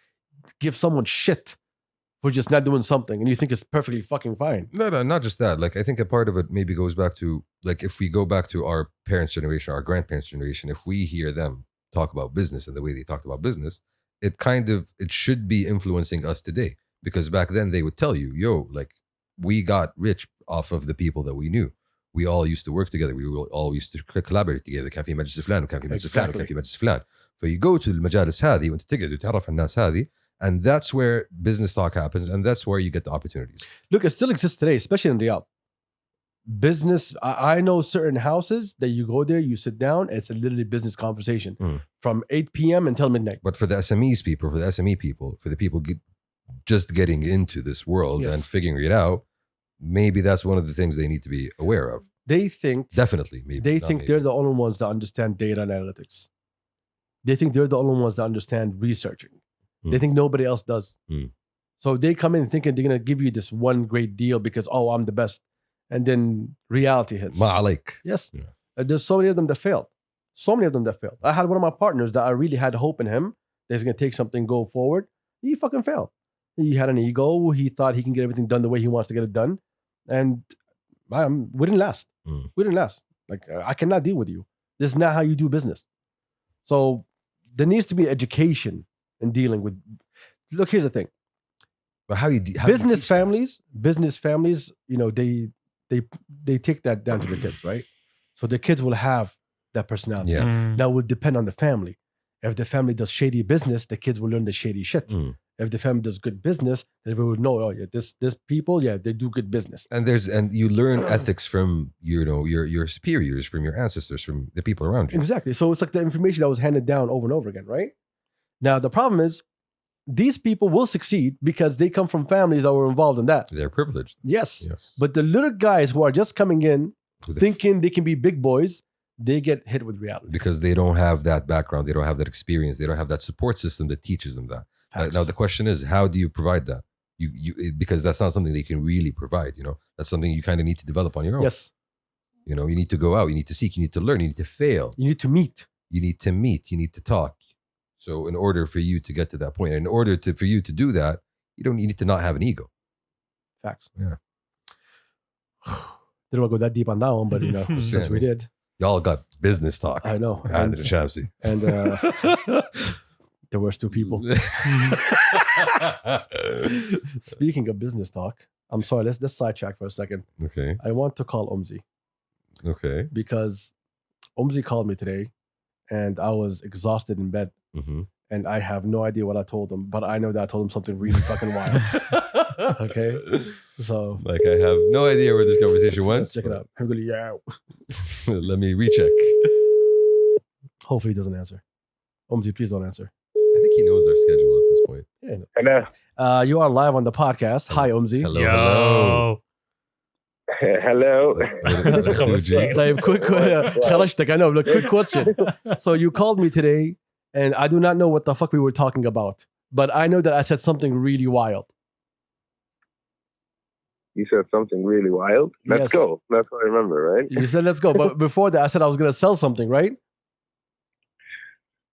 give someone shit for just not doing something, and you think it's perfectly fucking fine.
No, not just that. Like, I think a part of it maybe goes back to, like, if we go back to our parents' generation, our grandparents' generation, if we hear them talk about business and the way they talked about business, it should be influencing us today. Because back then they would tell you, yo, like, we got rich off of the people that we knew. We all used to work together. We all used to collaborate together. كان في مجلس فلان وكان في مجلس فلان وكان في مجلس فلان. فيو go to المجالس هذه وانت تقعد وتعرف الناس هذه, and that's where business talk happens, and that's where you get the opportunities.
Look, it still exists today, especially in Riyadh. Business, I know certain houses that you go there, you sit down, it's a literally business conversation from 8 p.m. until midnight.
But for the SME people, for the people just getting into this world
Yes.
and figuring it out, maybe that's one of the things they need to be aware of.
They think
Definitely, maybe.
they
not
think
maybe.
they're the only ones that understand data and analytics. They think they're the only ones that understand researching. They think nobody else does. So they come in thinking they're going to give you this one great deal because, oh, I'm the best. And then reality hits.
ما عليك.
Yes.
Yeah.
There's so many of them that failed. So many of them that failed. I had one of my partners that I really had hope in him that he's going to take something, go forward. He fucking failed. He had an ego. He thought he can get everything done the way he wants to get it done. And we didn't last. We didn't last. Like, I cannot deal with you. This is not how you do business. So there needs to be education in dealing with. Look, here's the thing.
But how
Business families, they take that down to the kids, right? So the kids will have that personality.
Yeah.
Now it will depend on the family. If the family does shady business, the kids will learn the shady shit. If the family does good business, they will know, oh yeah, this people, yeah, they do good business.
And you learn ethics from your superiors, from your ancestors, from the people around you.
Exactly. So it's like the information that was handed down over and over again, right? Now the problem is these people will succeed because they come from families that were involved in that.
They're privileged.
Yes.
Yes.
But the little guys who are just coming in
With the
thinking they can be big boys, they get hit with reality.
because they don't have that background, they don't have that experience, they don't have that support system that teaches them that.
Facts.
Now the question is, how do you provide that? Because that's not something they can really provide. That's something you kind of need to develop on your own.
Yes.
You need to go out, you need to seek, you need to learn, you need to fail,
You need to meet.
you need to meet, you need to talk. So in order for you to get to that point, in order for you to do that, you need to not have an ego.
Facts.
Yeah.
Didn't want to go that deep on that one, but since we did,
Y'all got business talk.
I know.
And the Shamsi.
And the worst two people. Speaking of business talk, I'm sorry, let's sidetrack for a second.
Okay.
I want to call Umzi
Okay.
because Umzi called me today and I was exhausted in bed.
Mm-hmm.
And I have no idea what I told him, but I know that I told him something really fucking wild. Okay? So
Like, I have no idea where this conversation went.
let's check it out. I'm going, yeah.
Let me recheck.
Hopefully he doesn't answer. Umzi, please don't answer.
I think he knows our schedule at this point.
Yeah.
Hello.
You are live on the podcast. Hi, Umzi.
Hello.
Yo.
Hello.
طيب, quick خرجتك, I know. Look, quick question. So you called me today, and I do not know what the fuck we were talking about, but I know that I said something really wild.
You said something really wild. Let's
Yes.
go. That's what I remember, right?
You said let's go, but before that, I said I was gonna sell something, right?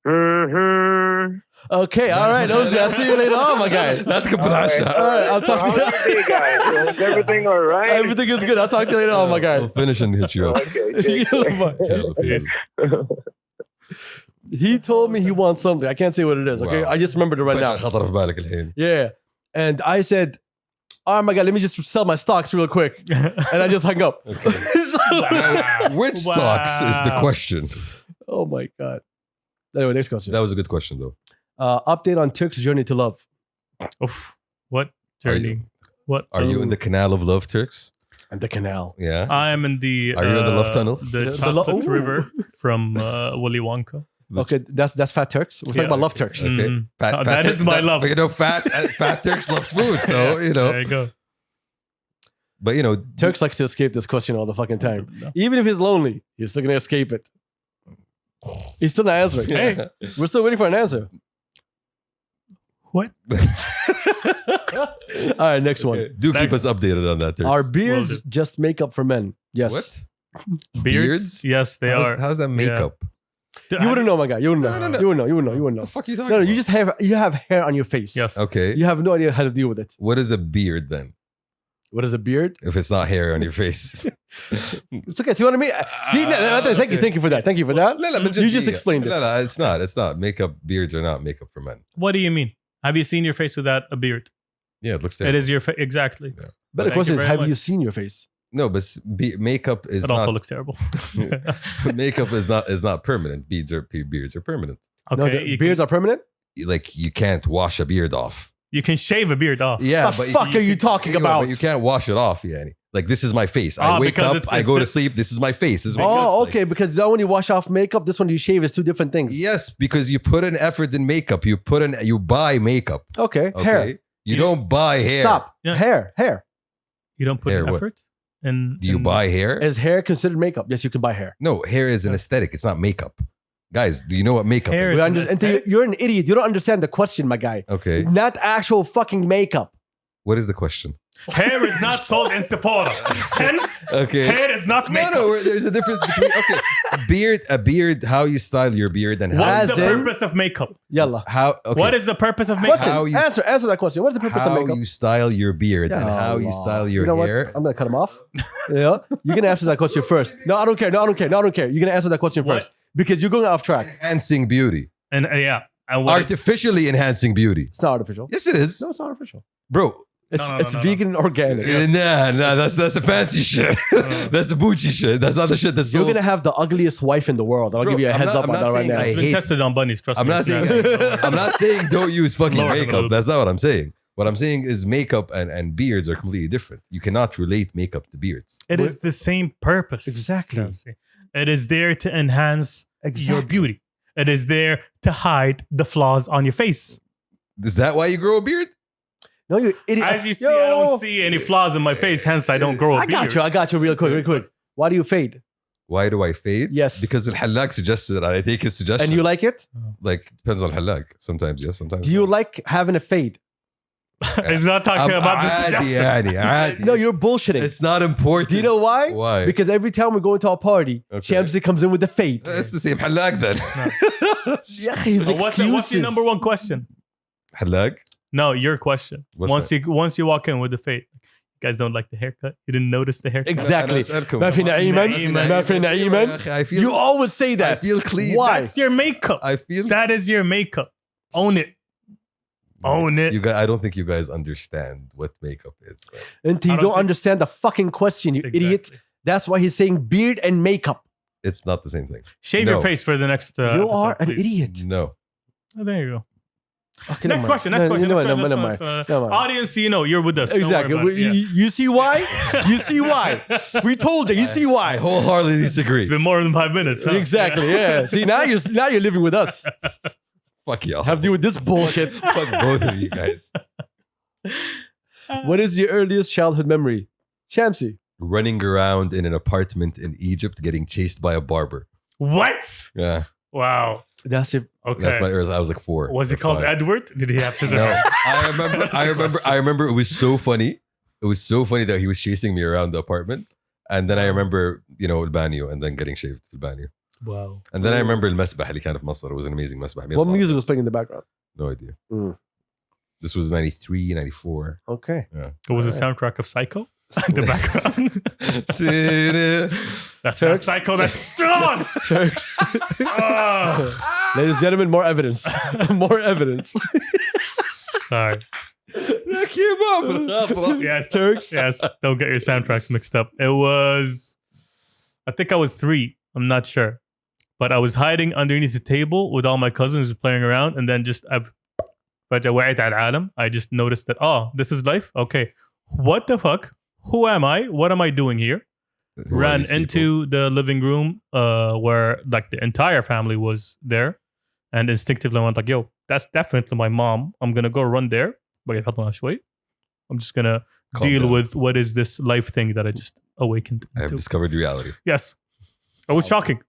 Mm-hmm.
Okay, all right, Ozzy, I'll see you later on, my guy.
لا تكب العشاء.
All right, I'll talk
How
to
are you, guys? Is everything all
you.
right?
Everything is good. I'll talk to you later on, my
We'll
guy.
finish and hit you up.
Okay. take care.
Yeah, please.
He told me he wants something. I can't say what it is. Okay,
Wow.
I just remembered it right
فجأة
now.
خطر في بالك الحين.
Yeah, and I said, "All right, my guy, let me just sell my stocks real quick," and I just hung up.
Okay.
So-
Which stocks is the question?
oh my god. Anyway, next question.
That was a good question, though.
Update on Turk's journey to love.
Oof. What
Are
journey?
you,
What?
are you in the canal of love, Turks?
And the canal.
Yeah.
I am in the.
Are you in the love tunnel?
The
The
chocolate
ooh.
river from Willy Wonka.
Okay, that's Fat Turks. We're talking
Yeah.
about love Turks.
Okay.
Mm.
Fat
That is my love.
You know, fat Turks loves food, so you know.
There you go.
But you know,
Turks likes to escape this question all the fucking time.
No.
Even if he's lonely, he's still gonna escape it. He's still not answering.
Hey.
We're still waiting for an answer.
What?
All right, next one.
Okay. Do keep
Next.
us updated on that, Turks.
Are
Will
beards
do.
just makeup for men? Yes.
What?
Beards? Yes, they are.
How's that makeup?
You wouldn't know, my guy. You wouldn't know.
No, no, no.
You wouldn't know. You wouldn't know. You wouldn't
What
know.
the fuck are you talking
No, no,
about?
you have hair on your face.
Yes.
Okay.
You have no idea how to deal with it.
What is a beard then?
What is a beard?
If it's not hair on your face.
It's okay. See what I mean? See,
okay.
thank you for that. Thank you for that.
لا, لا, من
You just
جدية.
explained it.
لا, لا, it's not. It's not. Makeup, beards are not makeup for men.
What do you mean? Have you seen your face without a beard?
Yeah, it looks
It
terrible.
is your face. Exactly.
But
Thank
the question
you
is,
very
have
much.
you seen your face?
No, but makeup is
It also
not.
looks terrible.
Makeup is not permanent. Beards are permanent.
Okay.
No, the
you,
beards are permanent?
Like you can't wash a beard off.
you can shave a beard off.
Yeah,
the
but
fuck are you talking about?
But you can't wash it off, yeah. Like this is my face. I wake
because
up, I go to sleep. This is my face. This is what it
Oh,
looks like.
okay. Because that one you wash off makeup, this one you shave is two different things.
Yes, because you put an effort in makeup. You buy makeup.
Okay.
Okay.
Hair.
You don't buy hair.
Stop.
Yeah.
Hair.
You don't put
Hair,
an
what?
effort. In,
Do you
in-
buy hair?
Is hair considered makeup? Yes, you can buy hair.
No, hair is an aesthetic. It's not makeup. Guys, do you know what makeup
Hair
is?
is-
You're an idiot. You don't understand the question, my guy.
Okay.
Not actual fucking makeup.
What is the question?
Hair is not sold in Sephora. Hence,
Okay.
hair is not
No,
makeup.
no, there's a difference between a beard, how you style your beard and how
What's
As
the
in-
purpose of makeup?
Yalla.
how okay,
What is the purpose of makeup?
Question.
How you-
answer that question. What's the purpose of
how
makeup?
you style your beard and how you
Allah.
style your
You know what?
hair.
I'm gonna cut him off. Yeah, you're gonna answer that question first. No, I don't care. No, I don't care. No, I don't care. You're gonna answer that question
What?
first because you're going off track.
Enhancing beauty.
And yeah, and what?
Artificially enhancing beauty.
It's not artificial.
Yes, it is.
No, it's not artificial.
Bro.
It's
No,
it's
no.
vegan and organic.
Nah, that's the fancy shit. That's the Gucci shit. That's not the shit that's
You're
sold.
gonna have the ugliest wife in the world. I'll
Bro,
give you a
I'm
heads
not-
up
I'm
on
not
that right
saying
now.
I
It's been
hate-
tested on bunnies. Trust
I'm
me.
not saying I'm not saying don't use fucking
Lower it a
makeup.
little
That's not what I'm saying. What I'm saying is makeup and beards are completely different. You cannot relate makeup to beards.
It is the same purpose.
Exactly.
Shamsi. It is there to enhance your
Exactly.
beauty. It is there to hide the flaws on your face.
Is that why you grow a beard?
No, you idiot.
As you see, I don't see any flaws in my face, hence I don't grow a
I
beard.
got you real quick. Why do you fade?
Why do I fade?
Yes.
Because the halak suggested it. I take his suggestion.
And you like it?
like depends on halak. Sometimes yes, sometimes
Do you
no.
like having a fade?
He's not talking about this
عادي
suggestion.
عادي.
No, you're bullshitting.
It's not important.
Do you know why?
Why?
Because every time we go into a party,
Okay.
Shamsi comes in with the fade.
It's the same halak then.
Yeah, he's
So what's your number one question?
halak?
No, your question.
What's
Once you walk in with the fade, you guys don't like the haircut. You didn't notice the haircut.
Exactly.
أنا
ما في نعيما ما في نعيما.
I feel
You always say
I
that.
feel clean.
Why?
That's your makeup.
I feel
That is your makeup. Own it. Own it.
You guys, I don't think you guys understand what makeup is.
And you
I
don't
don't think-
understand the fucking question, you idiot.
Exactly.
That's why he's saying beard and makeup.
It's not the same thing.
Shave
No.
your face for the next.
You
episode,
are an
please.
idiot.
No.
Oh, there you go.
Okay,
Next
never
question.
mind.
Next question.
Never
Next
mind, never
question.
mind, never mind.
Audience, you know, you're with us. Don't worry
Exactly.
about it. Yeah.
You see why? You see why? We told you. You see
I
why?
wholeheartedly disagree.
It's been more than 5 minutes. Huh?
Exactly. Yeah. See, now you're living with us.
Fuck y'all.
Have to deal with this bullshit.
Fuck both of you guys.
What is your earliest childhood memory? Shamsi.
Running around in an apartment in Egypt getting chased by a barber.
What?
Yeah.
Wow.
That's it.
Okay.
That's my earliest. I was like 4.
Was
or
he called
5.
Edward? Did he have scissors?
No. I remember it was so funny. It was so funny that he was chasing me around the apartment. And then I remember, البانيو and then getting shaved في البانيو.
Wow.
And then I remember المسبح اللي كان في مصر. It was an amazing مسبح.
What music was playing in the background?
No idea.
Mm.
This was 93, 94.
Okay.
It was a soundtrack of Psycho. The background. That's not
Turks.
Psycho. That's Jaws.
Turks.
Ah.
Ladies and gentlemen, more evidence. More evidence.
Sorry. Yes,
Turks.
Yes, don't get your soundtracks mixed up. It was, I think I was 3. I'm not sure, but I was hiding underneath the table with all my cousins playing around, and then just فجأة وعيت على العالم. I just noticed that this is life. Okay, what the fuck? Who am I? What am I doing here?
Who are
Ran
these people?
into the living room where like the entire family was there, and instinctively I went like, yo, that's definitely my mom. I'm gonna go run there. I'm just gonna
Calm
deal
down.
with what is this life thing that I just awakened
I have
to.
discovered reality.
Yes, it was shocking.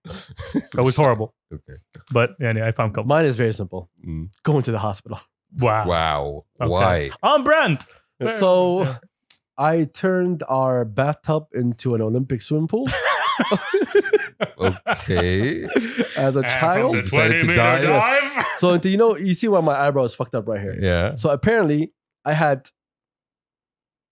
It was horrible,
Okay.
but yeah, I found comfort.
Mine is very simple.
Mm.
Going to the hospital.
Wow.
Wow.
Okay.
Why?
On brand.
So I turned our bathtub into an Olympic swimming pool
Okay.
as a child.
the decided to die?
Yes. So you see why my eyebrow is fucked up right here.
Yeah.
So apparently I had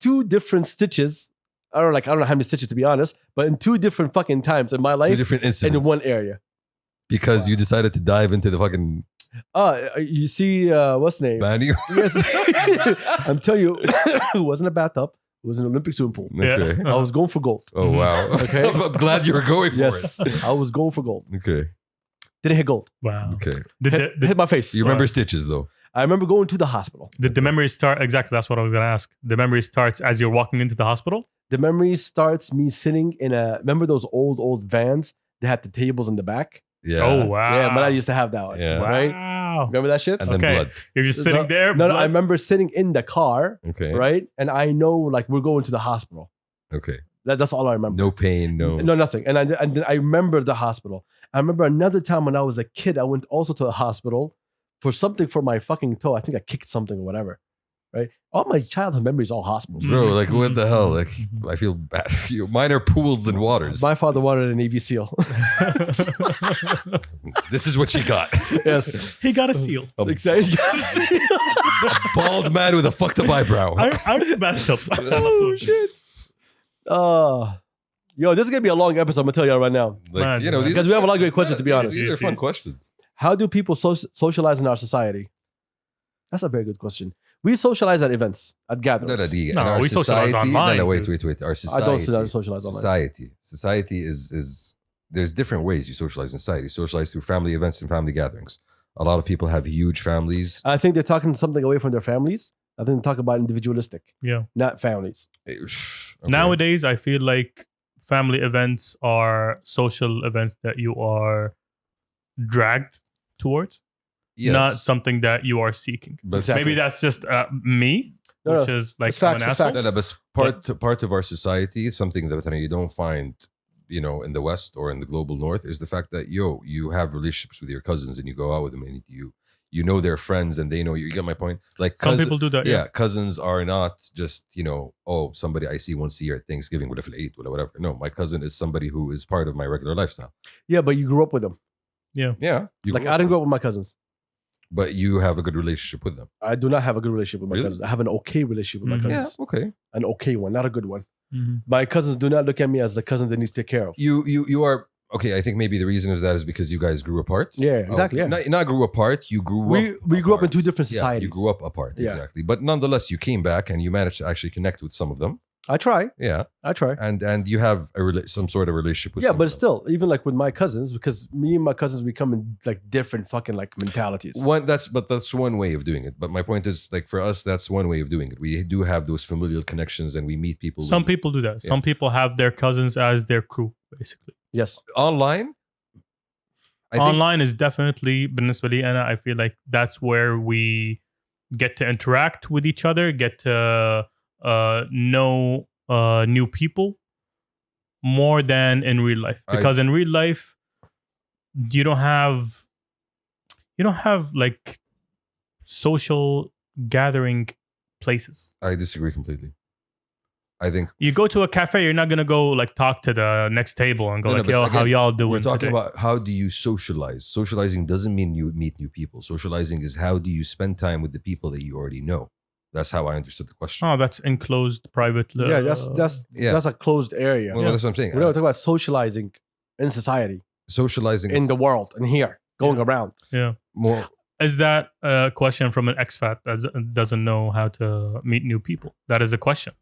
2 different stitches. I don't know how many stitches to be honest, but in 2 different fucking times in my
Two
life
different
and
incidents.
in one area.
Because you decided to dive into the fucking
You see what's the name?
manual.
Yes. I'm telling you, it wasn't a bathtub. It was an Olympic swimming pool.
Okay.
I was going for gold.
Oh wow.
Okay.
I'm glad you were going for
Yes, I was going for gold.
it. Okay.
Didn't hit gold.
Wow.
Okay.
Hit my face.
You remember stitches though.
I remember going to the hospital.
Did the memory start? Exactly. That's what I was going to ask. The memory starts as you're walking into the hospital?
The memory starts me sitting in remember those old vans? They had the tables in the back.
Yeah.
Oh, wow.
Yeah, but I used to have that one.
Yeah.
Right?
Wow.
Remember that shit?
And then
Okay.
blood.
You're just sitting there.
No, I
blood-
remember sitting in the car,
Okay.
right? And I know like we're going to the hospital.
Okay.
That's all I remember.
No pain. No.
No, nothing. And then I remember the hospital. I remember another time when I was a kid, I went also to the hospital for something for my fucking toe. I think I kicked something or whatever. Right? All my childhood memories, all hospitals.
Bro, like what the hell? Like
Mhm.
I feel bad for you. Mine are pools and waters.
My father wanted a Navy SEAL.
This is what she got.
Yes.
He got a seal.
Exactly.
A bald man with a fucked up eyebrow.
Out of the bathtub.
Oh shit. Yo, this is gonna be a long episode. I'm gonna tell y'all right now
Like,
Man,
you know, these
because we have a lot of great questions. To be honest,
These are fun questions.
how do people socialize in our society? That's a very good question. We socialize at events, at
No,
gatherings.
no,
No,
our
we socialize
society.
online,
No, wait. Our
I
society.
don't socialize online.
Society is there's different ways you socialize in society. Socialize through family events and family gatherings. A lot of people have huge families.
I think they're talking something away from their families. I think they talk about individualistic,
Yeah.
not families.
Okay.
Nowadays, I feel like family events are social events that you are dragged towards,
Yes.
not something that you are seeking.
But
Exactly.
Maybe that's just me,
No,
which
no.
is like
It's facts,
I'm an
it's
asshole.
facts.
No, but part of our society, something that you don't find, in the West or in the global North, is the fact that you have relationships with your cousins and you go out with them and you know their friends and they know you. You get my point? Like
Some people do that.
yeah, cousins are not just somebody I see once a year at Thanksgiving, whatever. No, my cousin is somebody who is part of my regular lifestyle.
Yeah, but you grew up with them.
Yeah, you
Like
grew
I
up
didn't
with
grow up with my cousins.
them, but you have a good relationship with them.
I do not have a good relationship with my
Really?
cousins. I have an okay relationship with my
Mhm.
cousins.
okay.
An okay one, not a good one.
Mhm.
My cousins do not look at me as the cousin they need to take care of.
You are okay. I think maybe the reason is that is because you guys grew apart.
Yeah, exactly.
Okay.
Yeah.
Not grew apart. You grew up.
We grew up in
apart.
two different
Yeah,
societies.
you grew up apart,
Yeah.
exactly. But nonetheless, you came back and you managed to actually connect with some of them.
I try.
Yeah,
I try.
and you have some sort of relationship with.
Yeah,
some
but
of them.
still, even like with my cousins, because me and my cousins, we come in like different fucking like mentalities.
That's one way of doing it. But my point is, like for us, that's one way of doing it. We do have those familial connections, and we meet people.
Some people do that.
Yeah.
Some people have their cousins as their crew, basically.
Yes.
online. I think,
Online is definitely, بالنسبة لي أنا, I feel like that's where we get to interact with each other, get to know new people more than in real life. Because in real life, you don't have like social gathering places.
I disagree completely. I think
You go to a cafe, you're not gonna go like talk to the next table and go
No,
like,
but
"Yo, how
again,
y'all doing?"
we're talking
today?
about how do you socialize. Socializing doesn't mean you meet new people. Socializing is how do you spend time with the people that you already know. That's how I understood the question.
Oh, that's enclosed private.
Yeah, that's a closed area.
Well, that's what I'm saying.
We're not talking about socializing in society,
Socializing
in
is
the world, and here, going around.
yeah.
more.
Is that a question from an expat that doesn't know how to meet new people? That is a question.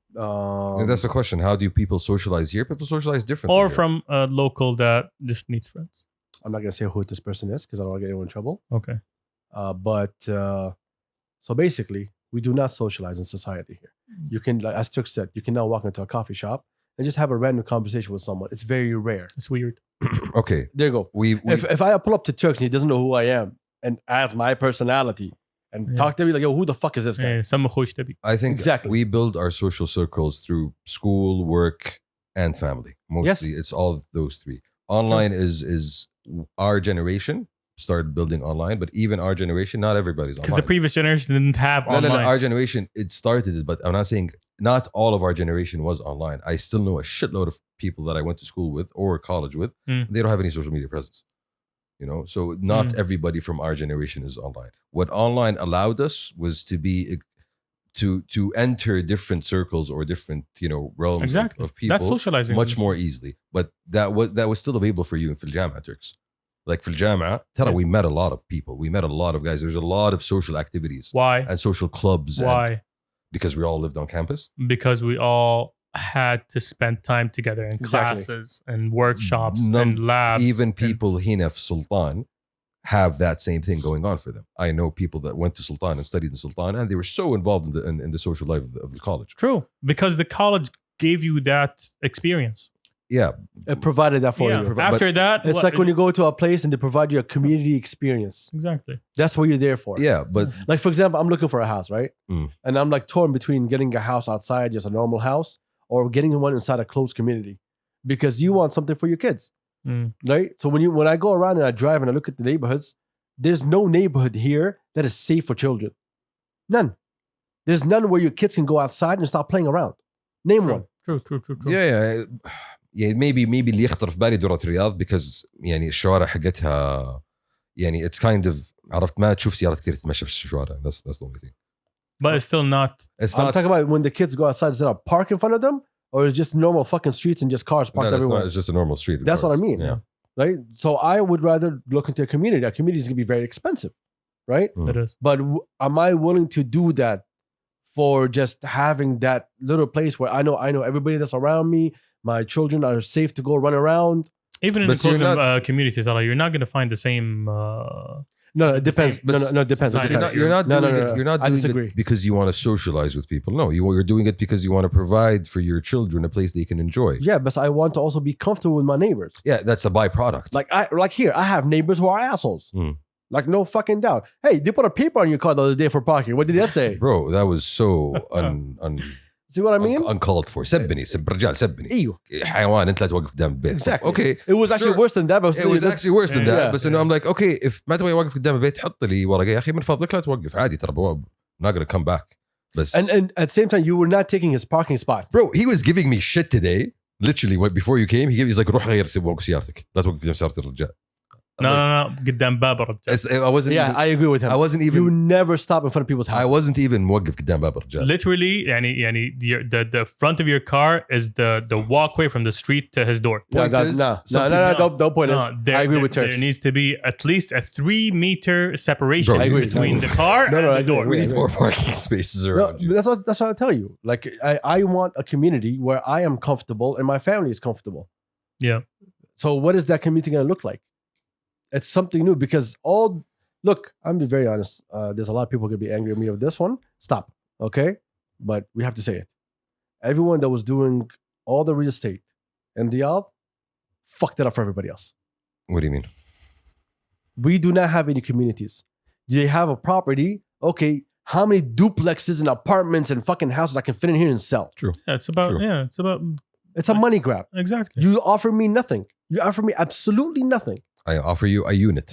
That's the question. How do people socialize here? People socialize differently.
Or
here.
from a local that just needs friends.
I'm not gonna say who this person is because I don't want to get anyone in trouble.
Okay.
So basically, we do not socialize in society here. You can, like, as Turk said, you can now walk into a coffee shop and just have a random conversation with someone. It's very rare.
It's weird.
Okay,
There you go.
we
If I pull up to Turks and he doesn't know who I am and ask my personality and
Yeah.
talk to me like, yo, who the fuck is this guy?
Eh, some خوش تبي.
I think
Exactly.
we build our social circles through school, work, and family. Mostly, it's all of those three. Online is our generation started building online, but even our generation, not everybody's
Because
online.
the previous generation didn't have
No,
online.
our generation, it started it, but I'm not saying not all of our generation was online. I still know a shitload of people that I went to school with or college with.
Mm.
They don't have any social media presence. You know, so not
Mm.
everybody from our generation is online. What online allowed us was to be to enter different circles or different, you know, realms
exactly.
of people
That's socializing.
much more easily. But that was still available for you in Filjama, Turks. Like Filjama, Tara, we met a lot of people. We met a lot of guys. There's a lot of social activities
Why?
and social clubs.
Why?
Because we all lived on campus.
Because we all had to spend time together in
Exactly.
classes and workshops
None-
and labs.
Even
and-
people here in Sultan have that same thing going on for them. I know people that went to Sultan and studied in Sultan, and they were so involved in the social life of the college.
True. Because the college gave you that experience.
Yeah,
It provided that for
Yeah.
you.
After that,
It's like when you go to a place and they provide you a community experience.
Exactly.
That's what you're there for.
yeah, but
Like, for example, I'm looking for a house, right?
Mm.
And I'm like torn between getting a house outside, just a normal house, or getting one inside a closed community because you want something for your kids,
Mm.
right? So when I go around and I drive and I look at the neighborhoods, there's no neighborhood here that is safe for children. None. There's none where your kids can go outside and stop playing around. Name one.
True.
yeah, maybe اللي يخطر في بالي دورة الرياض because يعني الشوارع حقتها يعني it's kind of عرفت ما تشوف سيارات كثير تتمشى في الشوارع. That's the only thing.
But it's still not.
It's
I'm
not.
talking about when the kids go outside, is there a park in front of them? Or is it just normal fucking streets and just cars
No,
parked
that's
everywhere?
not. It's just a normal street. of
That's what I
course.
mean.
Yeah.
Right? So I would rather look into a community. A community is going to be very expensive, right?
Mm.
It is.
But am I willing to do that for just having that little place where I know everybody that's around me, my children are safe to go run around?
Even in
But
the closed
you're not-
community, Tala, you're not going to find the same.
No, it depends.
same-
No, it depends.
But
It
You're
depends.
not, you're not
No,
doing
no,
it.
no.
You're not
I
doing
disagree.
it because you want to socialize with people. No, you're doing it because you want to provide for your children a place they can enjoy.
Yeah, but I want to also be comfortable with my neighbors.
Yeah, that's a byproduct.
Like here, I have neighbors who are assholes.
Mm.
Like no fucking doubt. Hey, they put a paper on your car the other day for parking. What did that say?
Bro, that was so
See what I mean?
uncalled for. سبني سب رجال سبني
Ew.
حيوان انت لا توقف قدام البيت.
Exactly.
Okay.
It was actually
Sure.
worse than that. But
It was actually worse than that.
Yeah.
بس انه I'm like, okay, if ما تبغى يوقف قدام البيت حط لي ورقه يا اخي من فضلك لا توقف عادي ترى بواب. Not gonna come back. بس
and at the same time, you were not taking his parking spot.
bro, he was giving me shit today. Literally, before you came, he's like, روح غير سيارتك. لا توقف قدام سيارة الرجال.
No. قدام باب الرجال.
I wasn't.
Yeah,
even,
I agree with him.
I wasn't
You
even.
never stop in front of people's
I
houses.
wasn't even موقف قدام باب الرجال.
Literally, يعني the front of your car is the walkway from the street to his door.
Point is,
No, don't point us. I agree with
There
Turks.
needs to be at least a 3-meter separation
Bro, I
agree.
between the car
No,
and
I
the
agree.
door.
We
Yeah,
need
yeah.
more parking spaces
No,
around you.
that's what I tell you. Like I want a community where I am comfortable and my family is comfortable.
Yeah.
So what is that community going to look like? It's something new because look, I'm gonna be very honest. There's a lot of people gonna be angry at me with this one. Stop, okay? But we have to say it. Everyone that was doing all the real estate in Riyadh fucked it up for everybody else.
What do you mean?
We do not have any communities. They have a property. Okay, how many duplexes and apartments and fucking houses I can fit in here and sell?
Yeah, it's about
True.
it's about
It's a money grab.
exactly.
You offer me nothing. You offer me absolutely nothing.
I offer you a unit.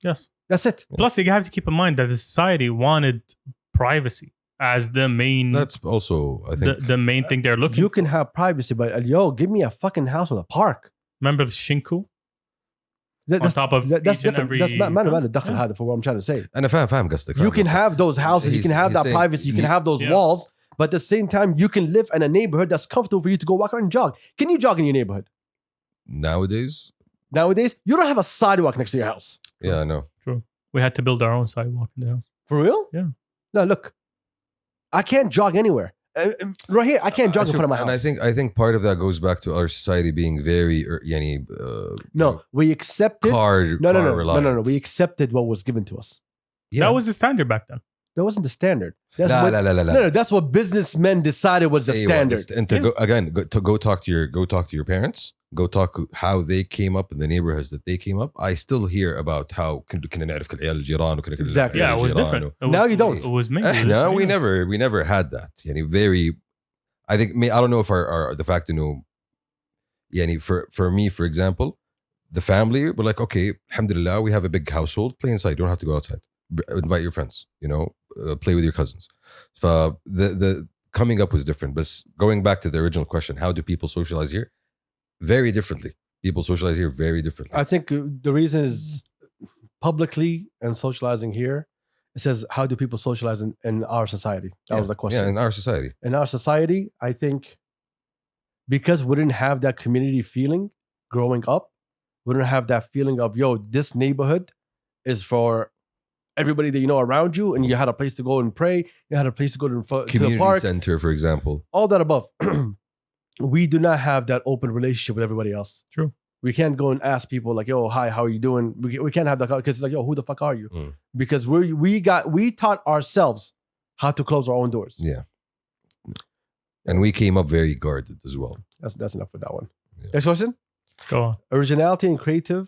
Yes.
That's it.
Plus, you have to keep in mind that the society wanted privacy. as the main
That's also, I think,
the main thing they're looking.
You can have privacy, but yo, give me a fucking house with a park.
Remember the shinku
That-
on top of
that's
each and
different.
every
That's not
house?
الدخل
Yeah.
هذا for what I'm trying to say.
and فاهم قصدك.
You can have those houses, you can have that
saying-
privacy, you can have those
Yeah.
walls, but at the same time, you can live in a neighborhood that's comfortable for you to go walk around and jog. Can you jog in your neighborhood?
Nowadays,
Nowadays, you don't have a sidewalk next to your house.
yeah, I know.
We had to build our own sidewalk in the house.
For real?
Yeah.
No, look, I can't jog anywhere. Right here, I can't jog in front of my house.
And I think part of that goes back to our society being very,
No, we accepted.
car
No.
reliant.
We accepted what was given to us.
Yeah.
That was the standard back then.
That wasn't the standard. That's
La,
what,
la, la, la, la.
No, that's what businessmen decided was the
Hey,
standard.
and to go talk to your parents. Go talk how they came up in the neighborhoods that they came up. I still hear about how كنا نعرف كل عيال الجيران وكنا
Exactly.
Yeah, it was
الجيران
different. It
Now
was-
you don't.
It was me.
No, we
Yeah.
never had that. Very, I think, I don't know if our the fact, for me, for example, the family, we're like, okay, alhamdulillah, we have a big household, play inside, you don't have to go outside. Invite your friends, play with your cousins. So the coming up was different. But going back to the original question, how do people socialize here? Very differently. People socialize here very differently.
I think the reason is publicly and socializing here. It says, how do people socialize in our society? That was the question.
Yeah, in our society.
In our society, I think because we didn't have that community feeling growing up, we didn't have that feeling of, yo, this neighborhood is for everybody that you know around you, and you had a place to go and pray, you had a place to go to the
Community
park,
center, for example.
all that above. We do not have that open relationship with everybody else.
True.
We can't go and ask people like, yo, hi, how are you doing? We can't have that because it's like, yo, who the fuck are you?
Mm.
Because we taught ourselves how to close our own doors.
Yeah. And we came up very guarded as well.
That's enough for that one.
Yeah.
Next question.
Go on.
Originality and creative.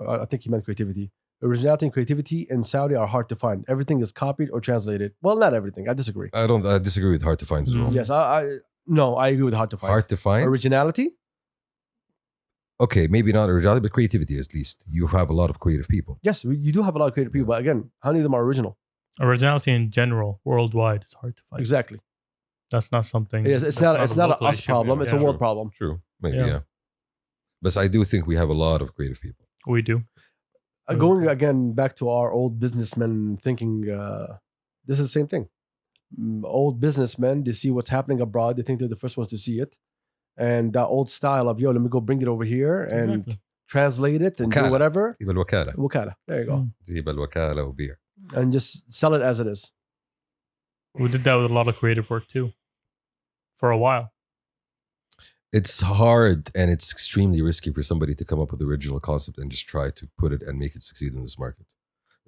I think he meant creativity. Originality and creativity in Saudi are hard to find. Everything is copied or translated. Well, not everything. I disagree.
I disagree with hard to find as well.
Mm.
Yes, I agree with hard to find.
Hard to find.
Originality.
Okay, maybe not originality, but creativity at least. You have a lot of creative people.
Yes, you do have a lot of creative people, but again, how many of them are original?
Originality in general, worldwide, is hard to find.
Exactly.
That's not something.
Yes, it's not
a
an
local
us
issue.
problem. It's a
Yeah.
world problem.
True. Maybe,
Yeah.
yeah. But I do think we have a lot of creative people.
We do.
Going again back to our old businessmen thinking, this is the same thing. Old businessmen, they see what's happening abroad. They think they're the first ones to see it. And that old style of, yo, let me go bring it over here and
Exactly.
translate it and do
Wakala.
whatever.
جيب الوكالة.
Wakala. There you go.
Mm.
جيب الوكالة وبيع.
And just sell it as it is.
We did that with a lot of creative work too. For a while.
It's hard and it's extremely risky for somebody to come up with the original concept and just try to put it and make it succeed in this market.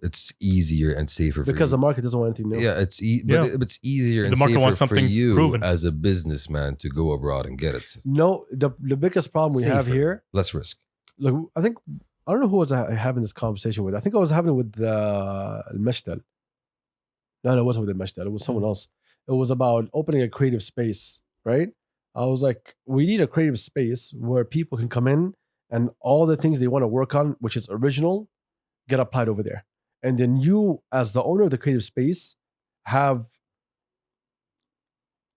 It's easier and safer
Because
for
the market doesn't want anything new.
you. Yeah, it's
Yeah.
but it's easier
The
and
market
safer
wants
for
something
you
proven.
as a businessman to go abroad and get it.
No, the biggest problem we have
Safer.
here,
Less risk.
like I don't know who was I having this conversation with. I think I was having it with Al-Mashtal. No, it wasn't with Al-Mashtal. It was someone else. It was about opening a creative space, right? I was like, we need a creative space where people can come in and all the things they want to work on, which is original, get applied over there. And then you, as the owner of the creative space, have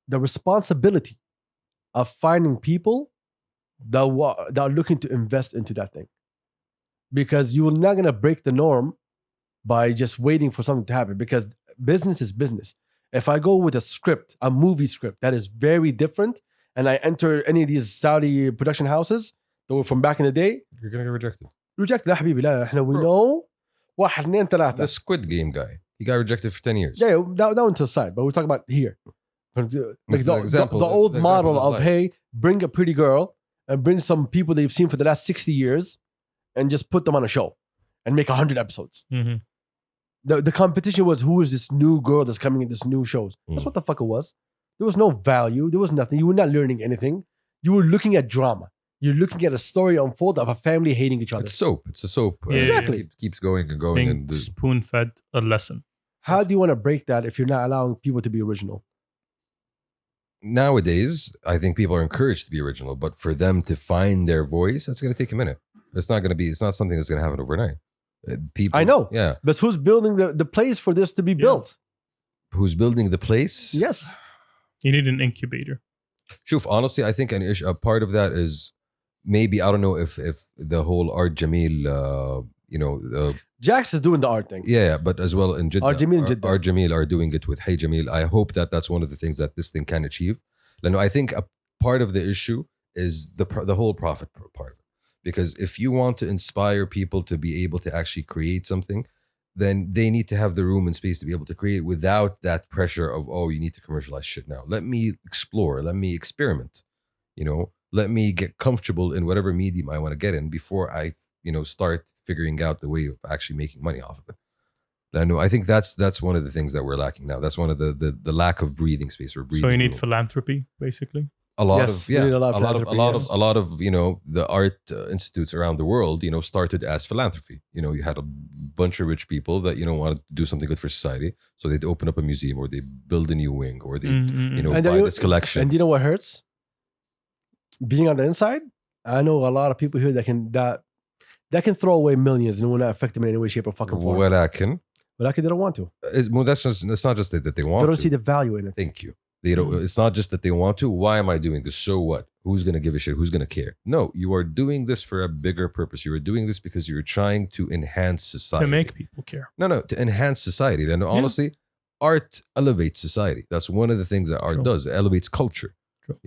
the responsibility of finding people that are looking to invest into that thing. Because you're not going to break the norm by just waiting for something to happen, because business is business. If I go with a script, a movie script that is very different, and I enter any of these Saudi production houses that were from back in the day,
You're gonna get rejected.
reject. لا حبيبي لا احنا we
Bro.
know واحد اثنين
The
ثلاثة.
Squid Game guy. He got rejected for 10 years.
Yeah, that one to the side, but we're talking about here. Like
It's the example-
the old
the
model
example
of,
is
hey, bring a pretty girl and bring some people they've seen for the last 60 years and just put them on a show and make 100 episodes.
Mhm.
The competition was, who is this new girl that's coming in this new shows? That's what the fuck it was. There was no value. There was nothing. You were not learning anything. You were looking at drama. You're looking at a story unfold of a family hating each other.
It's soap. It's a soap.
Yeah,
Exactly.
Keeps going and going.
Being
And
spoon fed a lesson.
How do you want to break that if you're not allowing people to be original?
nowadays, I think people are encouraged to be original, but for them to find their voice, that's going to take a minute. It's not something that's going to happen overnight. People,
I know.
Yeah.
But who's building the place for this to be built?
who's building the place.
Yes.
You need an incubator.
Shuf, honestly, I think a part of that is maybe, I don't know if the whole Art Jamil,
Jax is doing the art thing.
yeah, but as well in Jeddah,
Art Jamil in Jeddah.
Art Jamil are doing it with Hey Jamil. I hope that that's one of the things that this thing can achieve. I think a part of the issue is the whole profit part of it. Because if you want to inspire people to be able to actually create something, then they need to have the room and space to be able to create without that pressure of, oh, you need to commercialize shit now. Let me explore. Let me experiment. Let me get comfortable in whatever medium I want to get in before I, start figuring out the way of actually making money off of it. I think that's one of the things that we're lacking now. That's one of the lack of breathing space or breathing.
So you need
room.
philanthropy, basically.
A lot
Yes,
of
we need a lot of philanthropy,
a lot of the art institutes around the world started as philanthropy. You had a bunch of rich people that wanted to do something good for society, so they'd open up a museum or they build a new wing or they
Mm-hmm.
And
buy this collection.
And do you know what hurts? Being on the inside, I know a lot of people here that can throw away millions and it will not affect them in any way, shape, or fucking form.
What I can,
But they don't want to.
it's not just that they want.
They don't
to.
see the value in it.
Thank you. They don't. It's not just that they want to. Why am I doing this? So what? Who's gonna give a shit? Who's gonna care? No, you are doing this for a bigger purpose. You are doing this because you're trying to enhance society.
To make people care.
No, to enhance society. And honestly, art elevates society. That's one of the things that art
True.
does. It elevates culture.
True.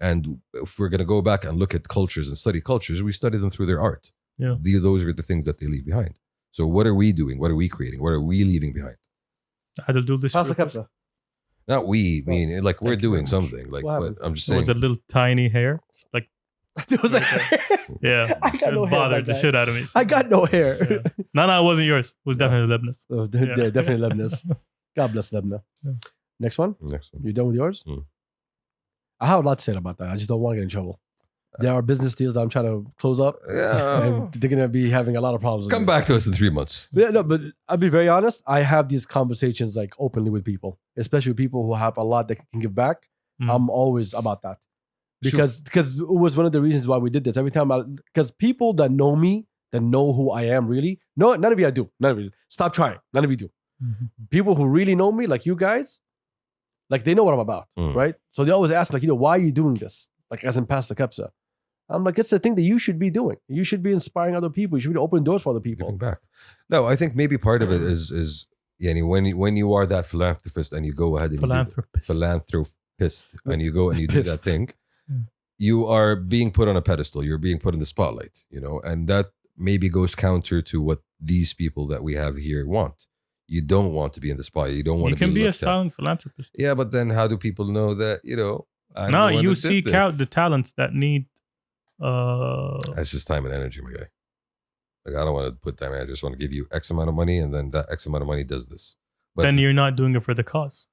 And if we're gonna go back and look at cultures and study cultures, we study them through their art.
Yeah.
Those are the things that they leave behind. So what are we doing? What are we creating? What are we leaving behind?
I had to do this.
Pass the Kabsa.
Not we. I mean, like we're
Thank you very
doing
much.
something. Like,
What
but
happened?
I'm just
It
saying.
was a little tiny hair. Like,
It was like,
yeah.
I got no
it
hair
bothered
like
the
that.
shit out of me.
I got no hair.
Yeah. No, it wasn't yours. It was definitely Lebanese.
Oh,
Yeah.
definitely Lebanese. God bless Lebanon.
Yeah.
Next one.
Next one.
You done with yours?
Hmm.
I have a lot to say about that. I just don't want to get in trouble. There are business deals that I'm trying to close up,
Yeah.
and they're gonna be having a lot of problems. with
Come
it.
back to us in 3 months.
Yeah, no, but I'll be very honest. I have these conversations like openly with people, especially with people who have a lot that can give back.
Mm.
I'm always about that because it was one of the reasons why we did this. Every time, because people that know me, that know who I am really, no, none of you I do. None of you. Stop trying. None of you do.
Mhm.
People who really know me, like you guys, like they know what I'm about,
Mm.
right? So they always ask, like, why are you doing this? Like, as in past the Kabsa. I'm like, it's the thing that you should be doing. You should be inspiring other people. You should be opening doors for other people.
Giving back. No, I think maybe part of it is when you are that philanthropist and you go ahead and
Philanthropist.
philanthropist and you go and you do that
Pissed.
thing,
Yeah.
you are being put on a pedestal. You're being put in the spotlight, and that maybe goes counter to what these people that we have here want. You don't want to be in the spotlight. You don't want
You
to
can be a
looked at.
silent philanthropist.
Yeah, but then how do people know that, I'm
No,
the one
you
that did
seek out
this?
the talents that need.
That's just time and energy, my guy. Like, I don't want to put time. I just want to give you X amount of money, and then that X amount of money does this. But
Then you're not doing it for the cause.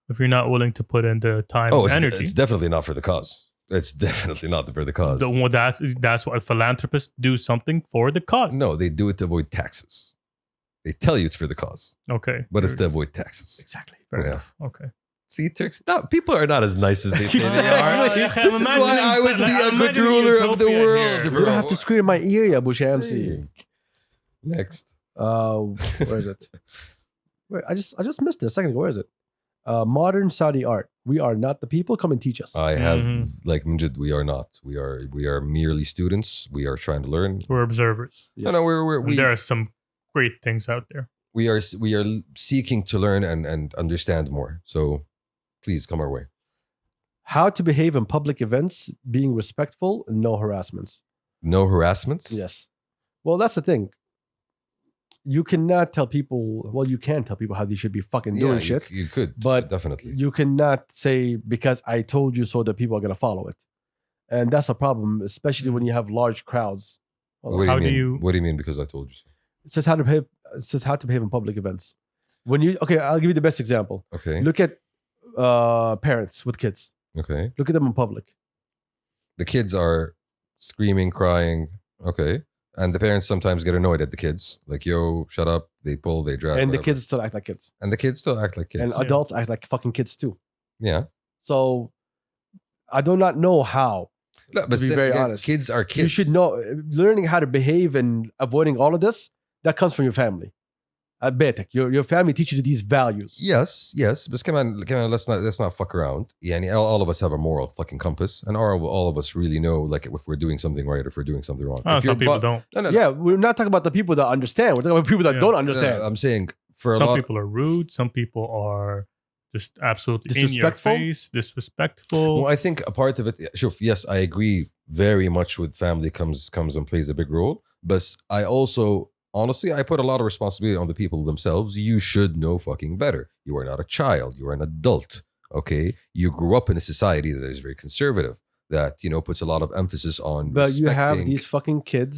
If you're not willing to put in the time and energy,
it's definitely not for the cause. It's definitely not for the cause.
well, that's why philanthropists do something for the cause.
No, they do it to avoid taxes. They tell you it's for the cause,
Okay.
but it's to avoid taxes.
Exactly.
Fair
Yeah.
enough. Okay.
See, Turks, people are not as nice as they say they are.
Exactly.
This is why I would be a good
Imagining
ruler of the
utopia
world,
here.
bro.
You don't have to scream in my ear, ya Abu Shamsi.
Sick. Next.
Where is it? Wait, I just missed it a second ago. Where is it? Modern Saudi art. We are not the people. Come and teach us.
I have,
Mhm.
like Mjid, we are not. We are merely students. We are trying to learn.
We're observers.
Yes.
No,
And there are some great things out there.
we are seeking to learn and understand more. So please come our way.
How to behave in public events, being respectful, and no harassments.
No harassments.
Yes. Well, that's the thing. You cannot tell people. Well, you can tell people how they should be fucking doing shit.
You could,
But
definitely.
You cannot say because I told you so that people are gonna follow it, and that's a problem, especially when you have large crowds.
What do
How
you
do
mean?
you-
What do you mean? Because I told you so.
It says how to behave. It says how to behave in public events. When you I'll give you the best example.
Okay.
Look at parents with kids.
Okay.
Look at them in public.
The kids are screaming, crying. Okay. And the parents sometimes get annoyed at the kids. Like, yo, shut up. They pull, they drag.
And the
whatever.
kids still act like kids.
And the kids still act like kids.
And adults act like fucking kids too.
yeah.
So I do not know how.
No, but
be
then
very
again,
honest.
kids are kids.
You should know learning how to behave and avoiding all of this, that comes from your family. بيتك. Your family teaches you these values.
Yes, but كمان let's not fuck around. يعني all of us have a moral fucking compass, and all of us really know like if we're doing something right, if we're doing something wrong.
Oh,
If
some
you're
people don't.
No.
Yeah, we're not talking about the people that understand. We're talking about people that
Yeah.
don't understand.
I'm saying for a
Some
lot.
people are rude. Some people are just absolutely in your
Disrespectful?
face, disrespectful.
Well, I think a part of it. Sure, yes, I agree very much with family comes and plays a big role. But I also honestly I put a lot of responsibility on the people themselves. You should know fucking better. You are not a child. You are an adult. Okay, you grew up in a society that is very conservative. That puts a lot of emphasis on.
But you have
respecting-
these fucking kids,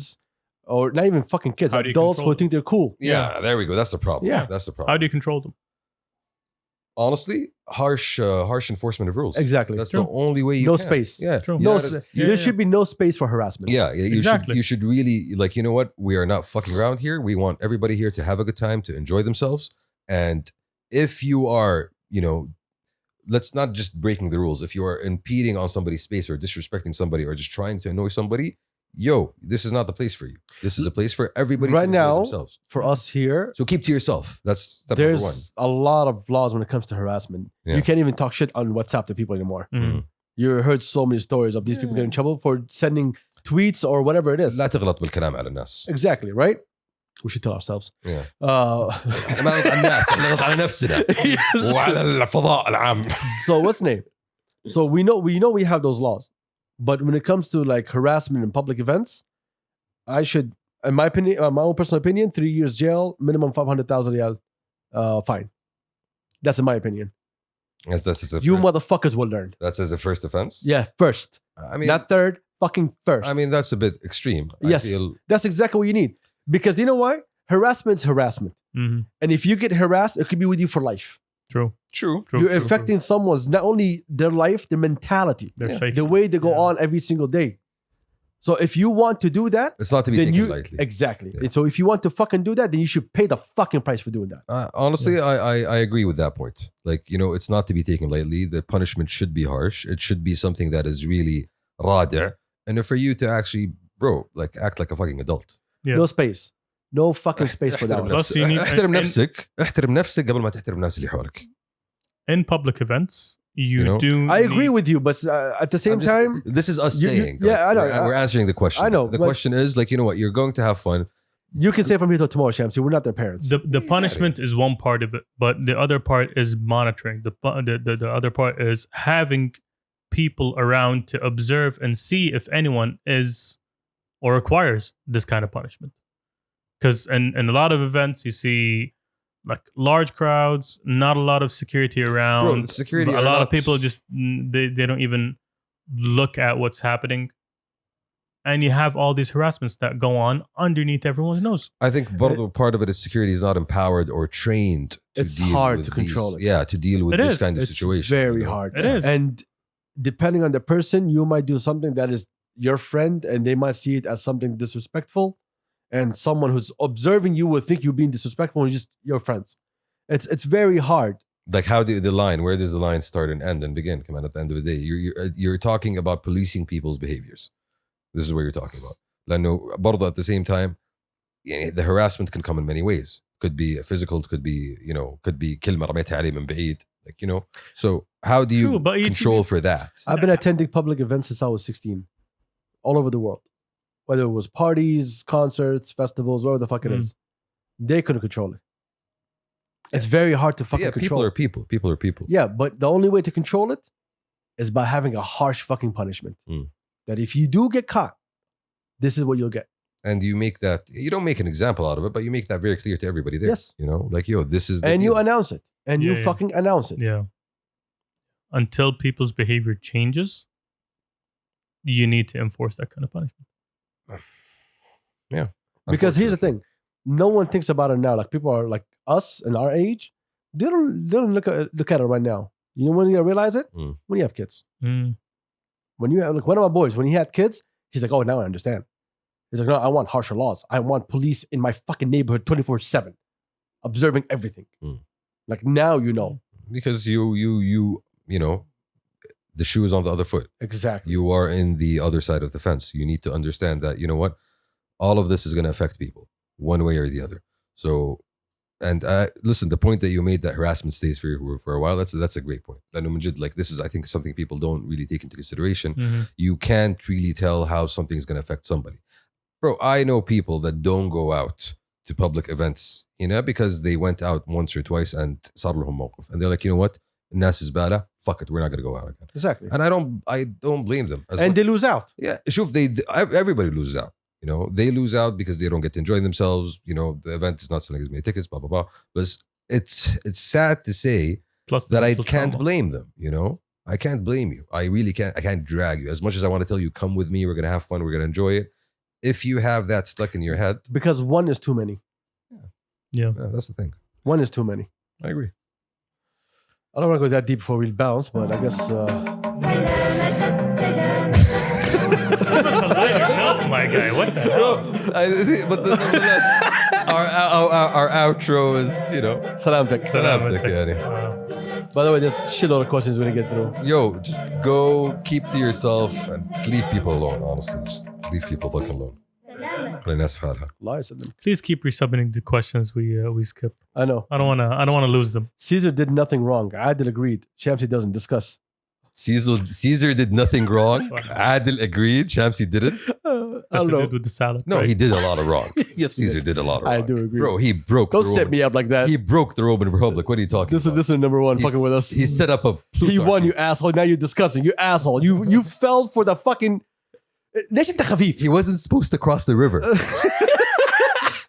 or not even fucking kids,
How do you
adults who
control
think they're cool.
Yeah, there we go. That's the problem.
Yeah.
That's the problem.
How do you control them?
Honestly, harsh enforcement of rules.
Exactly.
That's
True.
the only way you
No
can.
space.
Yeah.
True.
No,
Yeah,
there should be no space for harassment.
Yeah, you
Exactly.
you should really like what? We are not fucking around here. We want everybody here to have a good time, to enjoy themselves. And if you are, let's not just breaking the rules. If you are impeding on somebody's space or disrespecting somebody or just trying to annoy somebody, this is not the place for you. This is a place for everybody
Right
to enjoy
now,
themselves.
For us here,
So keep to yourself. That's step number one.
there's a lot of laws when it comes to harassment.
Yeah.
You can't even talk shit on WhatsApp to people anymore.
Mhm.
You heard so many stories of these people getting in trouble for sending tweets or whatever it is.
لا تغلط بالكلام على الناس.
Exactly, right? We should tell ourselves.
Yeah.
Uh,
ما نغلط على الناس، نغلط على نفسنا وعلى الفضاء العام.
so what's the name? So we know we have those laws, but when it comes to like harassment in public events, I should, in my opinion, my own personal opinion, 3 years jail, minimum 500,000 riyal fine. That's in my opinion.
That's as a
You
first,
motherfuckers will learn.
that's as a first offense.
Yeah, first,
I mean,
not third, fucking first.
I mean that's a bit extreme.
Yes.
I feel,
That's exactly what you need. Because you know why? Harassment's harassment.
Mhm.
And if you get harassed, it could be with you for life.
True.
true.
True.
You're
true,
affecting someone's, not only their life, their mentality,
Their
Yeah.
safety.
the way they go
Yeah.
on every single day. So if you want to do that,
It's not to be
then
taken
you
lightly.
exactly.
Yeah.
And so if you want to fucking do that, then you should pay the fucking price for doing that.
Honestly, I agree with that point. Like it's not to be taken lightly. The punishment should be harsh. It should be something that is really رادع. And for you to actually, bro, like act like a fucking adult.
Yeah.
No space. No fucking space for that
احترم
one.
Plus you need-
احترم
and-
نفسك احترم نفسك قبل ما تحترم الناس اللي حولك.
In public events, you,
You know?
do.
I agree
need-
with you, but at the same
I'm just-
time,
this is us
you-
saying.
yeah, I know.
We're answering the question.
I know,
The
but-
question is like, what? You're going to have fun.
you can say from here till tomorrow, Shamsi, we're not their parents.
the punishment is one part of it, but the other part is monitoring. The other part is having people around to observe and see if anyone is or requires this kind of punishment. Because in a lot of events, you see like large crowds, not a lot of security around.
Bro, the security
a
are
lot
not-
of people just they don't even look at what's happening. And you have all these harassments that go on underneath everyone's nose.
I think برضو part of it is security is not empowered or trained to
It's
deal
hard
with
to control it.
Yeah, to deal with
It
this
is.
kind of
It's
situation.
very hard.
It is.
And depending on the person, you might do something that is your friend and they might see it as something disrespectful. And someone who's observing you will think you're being disrespectful and just your friends. It's very hard.
Like how where does the line start and end and begin? Come on, at the end of the day, you're talking about policing people's behaviors. This is what you're talking about. لأنه برضه at the same time, the harassment can come in many ways. Could be physical, could be كلمة رميتها عليه من بعيد. Like, so how do you
True, but you-
control for that?
I've been attending public events since I was 16, all over the world. Whether it was parties, concerts, festivals, whatever the fuck it
Mm.
is. They couldn't control it. It's very hard to fucking
Yeah,
control.
people are people.
Yeah, but the only way to control it is by having a harsh fucking punishment.
Mm.
That if you do get caught, this is what you'll get.
And you make that, you don't make an example out of it, but you make that very clear to everybody there.
Yes.
Like, this is the
And you
deal.
announce it. And you
Yeah, yeah.
fucking announce it.
Yeah. Until people's behavior changes, you need to enforce that kind of punishment.
Because here's the thing. No one thinks about it now. Like people are like us in our age, they don't look at it right now. You know when you realize it?
Mm.
When you have kids.
Mm.
When you have, like one of my boys, when he had kids, he's like, oh, now I understand. He's like, no, I want harsher laws. I want police in my fucking neighborhood 24/7, observing everything.
Mm.
Like now you know.
Because you the shoe is on the other foot.
Exactly.
You are in the other side of the fence. You need to understand that, all of this is going to affect people one way or the other. So And listen, the point that you made that harassment stays for a while, that's a great point. Like this is, I think, something people don't really take into consideration.
Mhm.
You can't really tell how something's going to affect somebody. Bro, I know people that don't go out to public events, because they went out once or twice and صار لهم موقف. And they're like, you know what? الناس زبالة. Fuck it, we're not going to go out again.
Exactly.
And I don't blame them.
And they lose out.
Yeah, شوف, everybody loses out. They lose out because they don't get to enjoy themselves. The event is not selling as many tickets, blah, blah, blah. But it's sad to say
Plus
that I
mental
can't
trauma.
blame them, I can't blame you. I really can't. I can't drag you. As much as I want to tell you, come with me, we're going to have fun, we're going to enjoy it. If you have that stuck in your head,
Because one is too many.
Yeah.
that's the thing.
One is too many.
I agree.
I don't want to go that deep before we bounce, but I guess
Give us a lighter note, my guy. What the hell?
But nonetheless, our outro is,
salamtek.
Salamtek, yani.
By the way, there's a shitload of questions we're going to get through.
Yo, just go keep to yourself and leave people alone, honestly. Just leave people fucking alone. خلي الناس في حالها.
Lies at them.
Please keep resubmitting the questions we skip.
I know.
I don't wanna lose them.
Caesar did nothing wrong. Adil agreed. Shamsi doesn't. Discuss.
Caesar did nothing wrong. Adil agreed. Shamsi didn't.
I
That's
don't
the
know.
dude with the salad.
No,
right?
he did a lot of wrong.
Yes, he
Caesar did a lot of wrong.
I do agree.
Bro, he broke
Don't
the
set
Roman.
me up like that.
He broke the Roman Republic. What are you talking
This
about?
is number one fucking with us.
He set up a
He won, you asshole. Now you're discussing. You asshole. You fell for the fucking. ليش انت خفيف؟
He wasn't supposed to cross the river.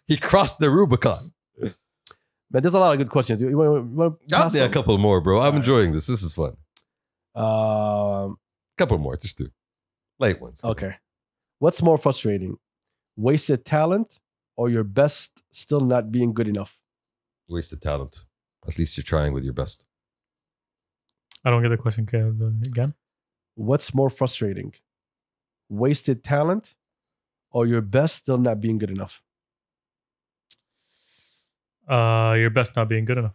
He crossed the Rubicon.
Man, there's a lot of good questions. You want to
Got
pass
me a
them?
couple more, bro. I'm enjoying this. This is fun. Couple more, just two. Light ones.
Okay. What's more frustrating? Wasted talent or your best still not being good enough?
Wasted talent. At least you're trying with your best.
I don't get the question again.
What's more frustrating? Wasted talent or your best still not being good enough?
Your best not being good enough.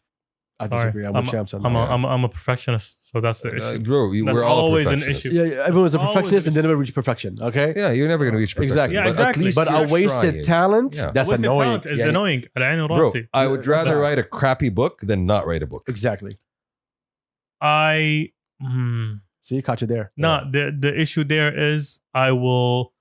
I
Sorry.
disagree. I'm with Shams on that.
I'm a perfectionist, so that's the issue.
Bro,
That's
we're all
always an
perfectionists.
issue.
Yeah, everyone's a
Always
perfectionist
an
and they never reach perfection. Okay?
Yeah, you're never going to reach perfection.
Exactly.
Yeah,
But
exactly.
At least
But a
you're
wasted
trying.
talent,
Yeah.
that's
Wasted
annoying.
talent is
Yeah,
annoying. العين
Bro,
وراسي.
I would rather
Yeah.
write a crappy book than not write a book.
Exactly. See, caught you there.
No, the issue there is I will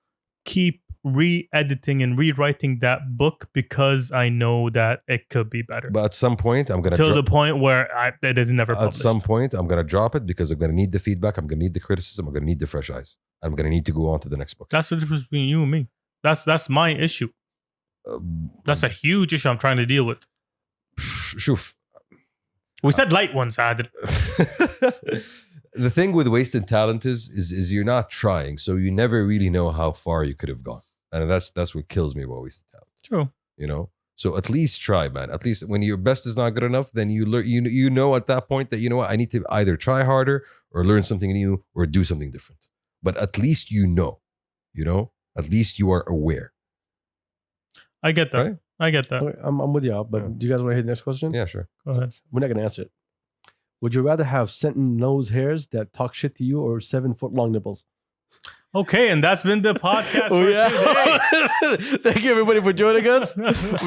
keep re-editing and rewriting that book because I know that it could be better.
But at some point, I'm going to
Till the point where it is never
At
published.
some point, I'm going to drop it because I'm going to need the feedback. I'm going to need the criticism. I'm going to need the fresh eyes. I'm going to need to go on to the next book.
That's the difference between you and me. That's my issue. That's a huge issue I'm trying to deal with.
شوف.
We said light ones, Adil.
The thing with wasted talent is you're not trying, so you never really know how far you could have gone, and that's what kills me about wasted talent.
True.
So at least try, man. At least when your best is not good enough, then you learn. You know at that point that what, I need to either try harder or learn something new or do something different. But at least at least you are aware.
I get that.
Right?
I get that.
Okay, I'm with y'all, but
Yeah.
do you guys want to hit the next question?
Yeah, sure.
Go ahead.
We're not going to answer it. Would you rather have sentinel nose hairs that talk shit to you or 7-foot long nipples?
Okay, and that's been the podcast for today.
Thank you, everybody, for joining us.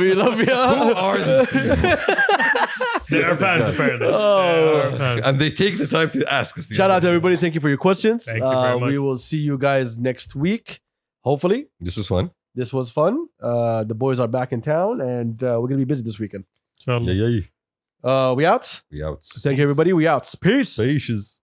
We love you.
Who are these people?
They are fans, apparently.
Oh.
They are fans.
And they take the time to ask us these
Shout out to
questions.
everybody. Thank you for your questions.
Thank you very much.
We will see you guys next week. Hopefully,
This was fun.
this was fun. The boys are back in town, and we're gonna be busy this weekend.
Inshallah.
Yeah.
We out.
We out.
Thank you, everybody. We out. Peace.
Patience.